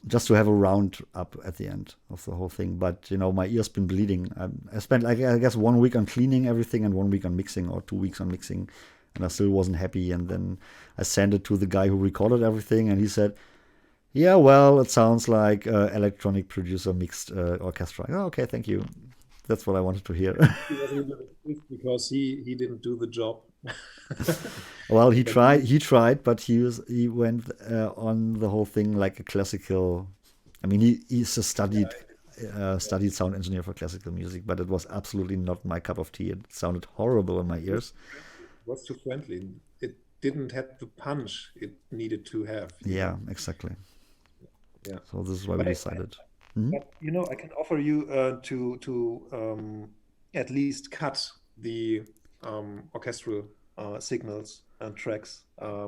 Speaker 1: Just to have a round up at the end of the whole thing. But my ear's been bleeding. I spent, I guess, 1 week on cleaning everything and 1 week on mixing, or 2 weeks on mixing, and I still wasn't happy. And then I sent it to the guy who recorded everything, and he said, "Yeah, well, it sounds like electronic producer mixed orchestra." Oh, okay, thank you. That's what I wanted to hear.
Speaker 2: He wasn't a little bit because he didn't do the job.
Speaker 1: Well, he tried, but he went on the whole thing like a classical. I mean, he's a studied sound engineer for classical music, but it was absolutely not my cup of tea. It sounded horrible in my ears.
Speaker 2: It was too friendly. It didn't have the punch it needed to have.
Speaker 1: Yeah, exactly.
Speaker 2: Yeah.
Speaker 1: So this is why we decided.
Speaker 2: But, I can offer you to at least cut the orchestral signals and tracks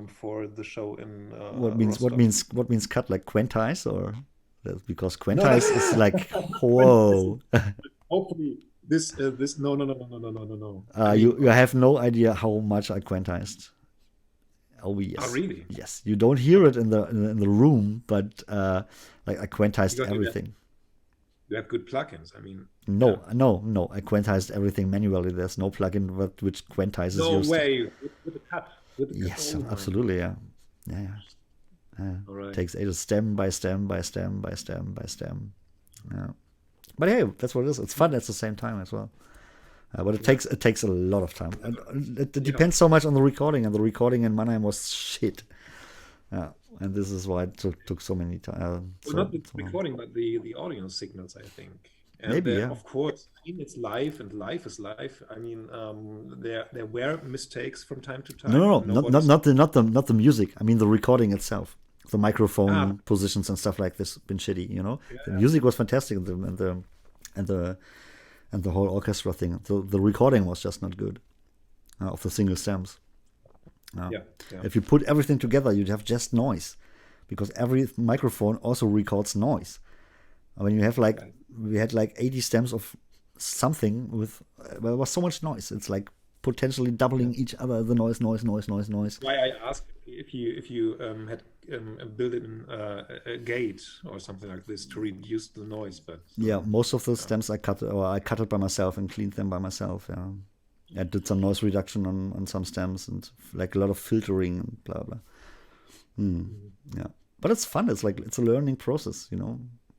Speaker 2: for the show in
Speaker 1: What means cut, like quantize, or because quantize
Speaker 2: No.
Speaker 1: is like whoa.
Speaker 2: Hopefully this no.
Speaker 1: You have no idea how much I quantized. Oh yes.
Speaker 2: Oh, really?
Speaker 1: Yes. You don't hear it in the room, but like I quantized everything.
Speaker 2: You have good plugins. I mean.
Speaker 1: No. I quantized everything manually. There's no plugin which quantizes your
Speaker 2: No way. With a cut.
Speaker 1: Yes, absolutely. Yeah.
Speaker 2: All right.
Speaker 1: Takes ages, stem by stem by stem by stem by stem. Yeah. But hey, that's what it is. It's fun at the same time as well. But it takes a lot of time. And it depends so much on the recording, and the recording in Mannheim was shit. And this is why it took so many time.
Speaker 2: Not the recording, but the audio signals, I think. And
Speaker 1: Maybe, yeah.
Speaker 2: Of course, it's live, and live is live. I mean, there were mistakes from time to time.
Speaker 1: No, not the music. I mean the recording itself. The microphone positions and stuff like this been shitty. The music was fantastic, and the whole orchestra thing. The recording was just not good of the single stems. If you put everything together, you'd have just noise, because every microphone also records noise. I mean, we had like 80 stems of something with, there was so much noise. It's like potentially doubling each other, the noise.
Speaker 2: Why I asked if you had built in a gate or something like this to reduce the noise, but
Speaker 1: most of the stems I cut it by myself and cleaned them by myself. I did some noise reduction on some stems, and like a lot of filtering and blah blah. Yeah, but it's fun. It's a learning process,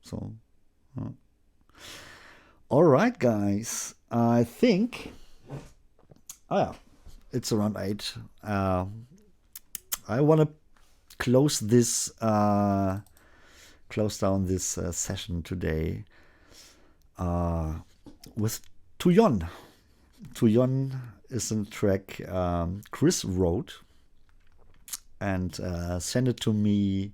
Speaker 1: So, all right, guys. I think. It's around 8. I want to close this close down this session today with Tuyon. Tuyon is a track Chris wrote and sent it to me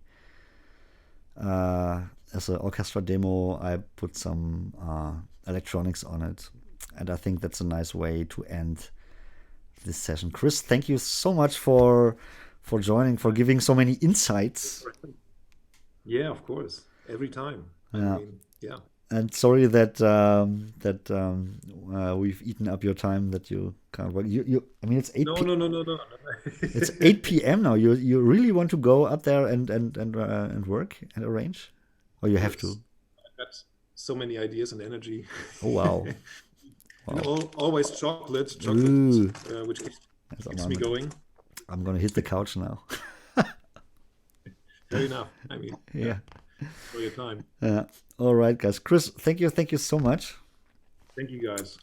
Speaker 1: as an orchestra demo. I put some electronics on it, and I think that's a nice way to end this session. Chris, thank you so much for joining, for giving so many insights.
Speaker 2: Yeah, of course. Every time.
Speaker 1: Yeah.
Speaker 2: I mean, yeah.
Speaker 1: And sorry that we've eaten up your time, that you can't work. I mean, it's 8
Speaker 2: No.
Speaker 1: It's 8 p.m. now. You really want to go up there and work and arrange, or you have to?
Speaker 2: I've got so many ideas and energy.
Speaker 1: Oh wow!
Speaker 2: And always chocolate, which keeps me going.
Speaker 1: I'm gonna hit the couch now.
Speaker 2: Fair enough. I mean,
Speaker 1: yeah.
Speaker 2: For your time.
Speaker 1: Yeah. All right, guys. Chris, thank you so much.
Speaker 2: Thank you, guys.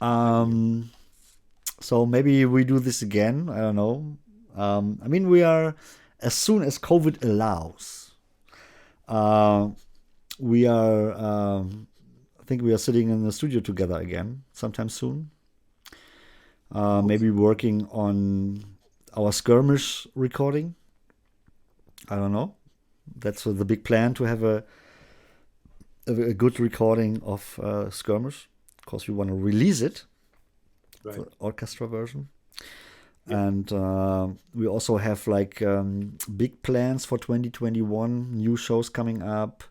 Speaker 1: So maybe we do this again. I don't know. I mean, we are, as soon as COVID allows, we are. I think we are sitting in the studio together again sometime soon. Maybe working on our skirmish recording. I don't know. That's the big plan, to have a good recording of Skirmish. Of course, we want to release it,
Speaker 2: right.
Speaker 1: The orchestra version. Yeah. And we also have like big plans for 2021, new shows coming up.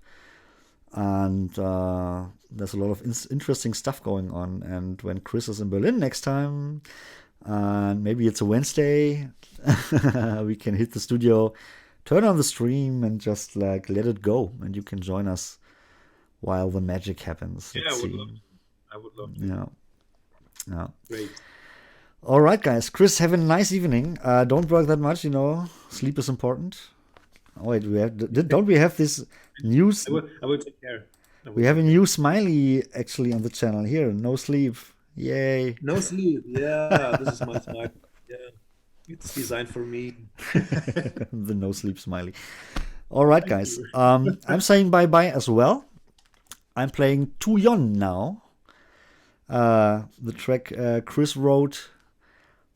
Speaker 1: And there's a lot of interesting stuff going on. And when Chris is in Berlin next time, and maybe it's a Wednesday, we can hit the studio, turn on the stream, and just like let it go, and you can join us while the magic happens.
Speaker 2: Yeah, I would love to.
Speaker 1: Yeah.
Speaker 2: Great.
Speaker 1: All right, guys. Chris, have a nice evening. Don't work that much. Sleep is important. Oh wait, don't we have this news?
Speaker 2: I will take care.
Speaker 1: We have a new smiley actually on the channel here. No sleep. Yay.
Speaker 2: No sleep. Yeah, this is my smile. Yeah. It's designed for me.
Speaker 1: The no sleep smiley. All right, guys. I'm saying bye-bye as well. I'm playing Tuyon now. The track Chris wrote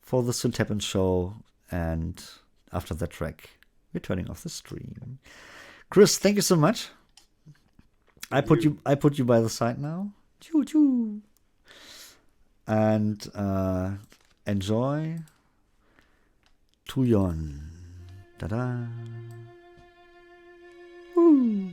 Speaker 1: for the Synth Happens show. And after that track, we're turning off the stream. Chris, thank you so much. I put you by the side now. Choo choo. And enjoy Tuyon. Ta-da. Woo.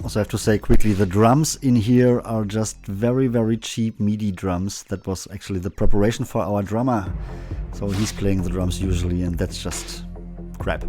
Speaker 1: Also, I have to say quickly, the drums in here are just very, very cheap MIDI drums. That was actually the preparation for our drummer. So he's playing the drums usually, and that's just crap.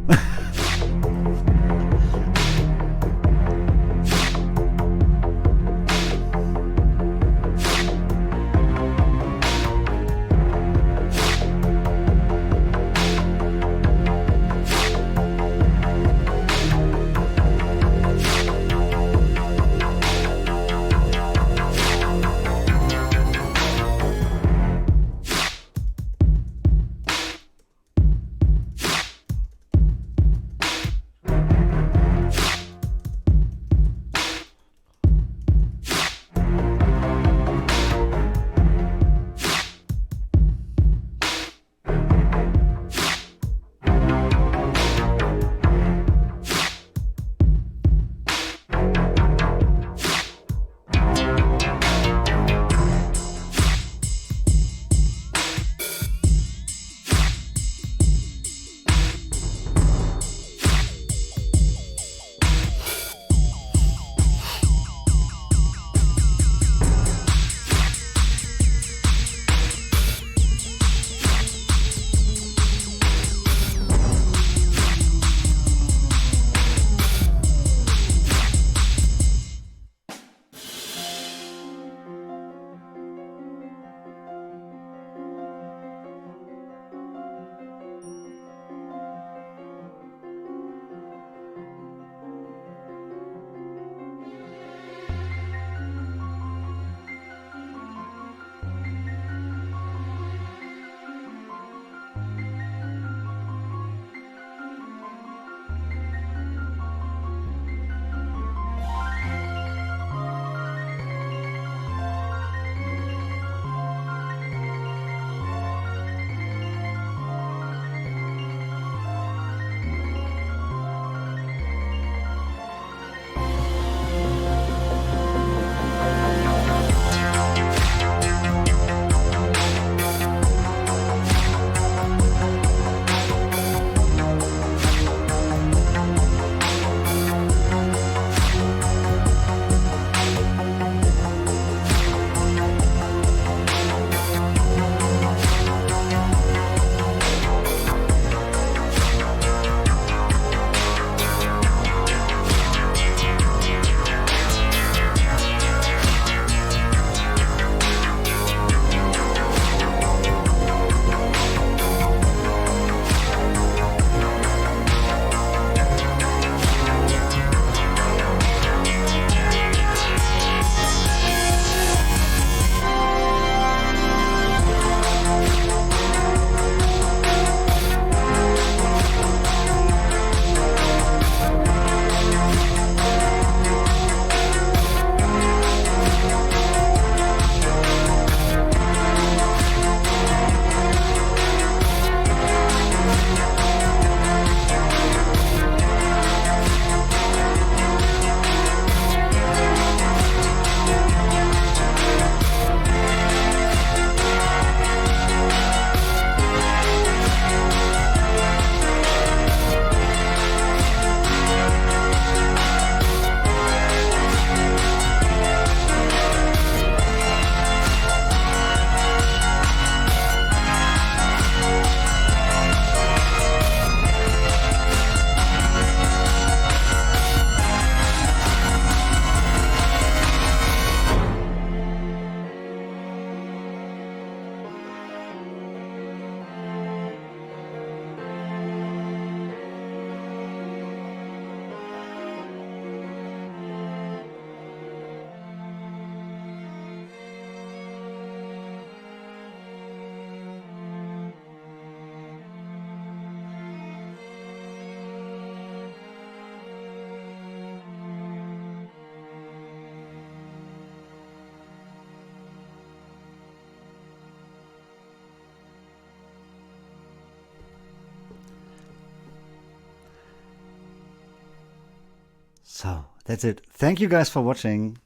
Speaker 1: So that's it. Thank you guys for watching.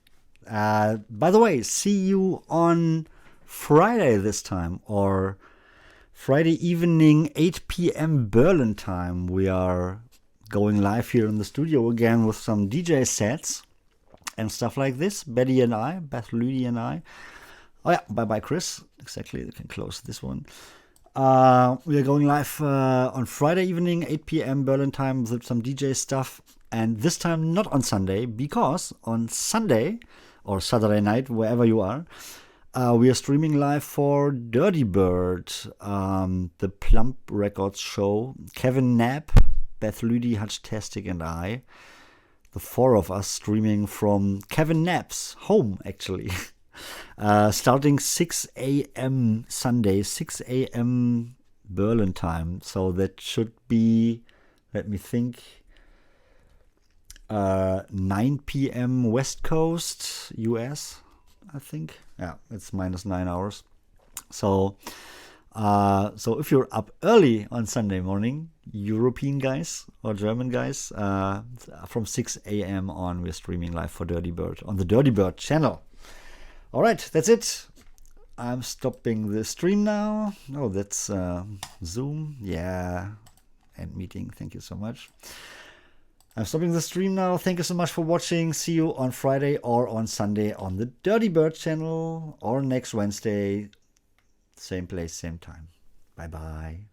Speaker 1: By the way, see you on Friday this time, or Friday evening, 8 p.m. Berlin time. We are going live here in the studio again with some DJ sets and stuff like this. Beth Lüdi and I. Oh yeah, bye-bye, Chris. Exactly, you can close this one. We are going live on Friday evening, 8 p.m. Berlin time with some DJ stuff. And this time not on Sunday, because on Sunday or Saturday night, wherever you are, we are streaming live for Dirty Bird, the Plump Records show. Kevin Knapp, Beth Lüdi, Hutch-Tastic, and I. The four of us streaming from Kevin Knapp's home, actually. Starting 6 a.m. Sunday, 6 a.m. Berlin time. So that should be, let me think, 9 p.m. West Coast, US, I think. Yeah, it's -9 hours. So if you're up early on Sunday morning, European guys or German guys, from 6 a.m. on, we're streaming live for Dirty Bird on the Dirty Bird channel. All right, that's it. I'm stopping the stream now. Oh, that's Zoom. Yeah, end meeting. Thank you so much. I'm stopping the stream now. Thank you so much for watching. See you on Friday or on Sunday on the Dirty Bird channel, or next Wednesday, same place, same time. Bye-bye.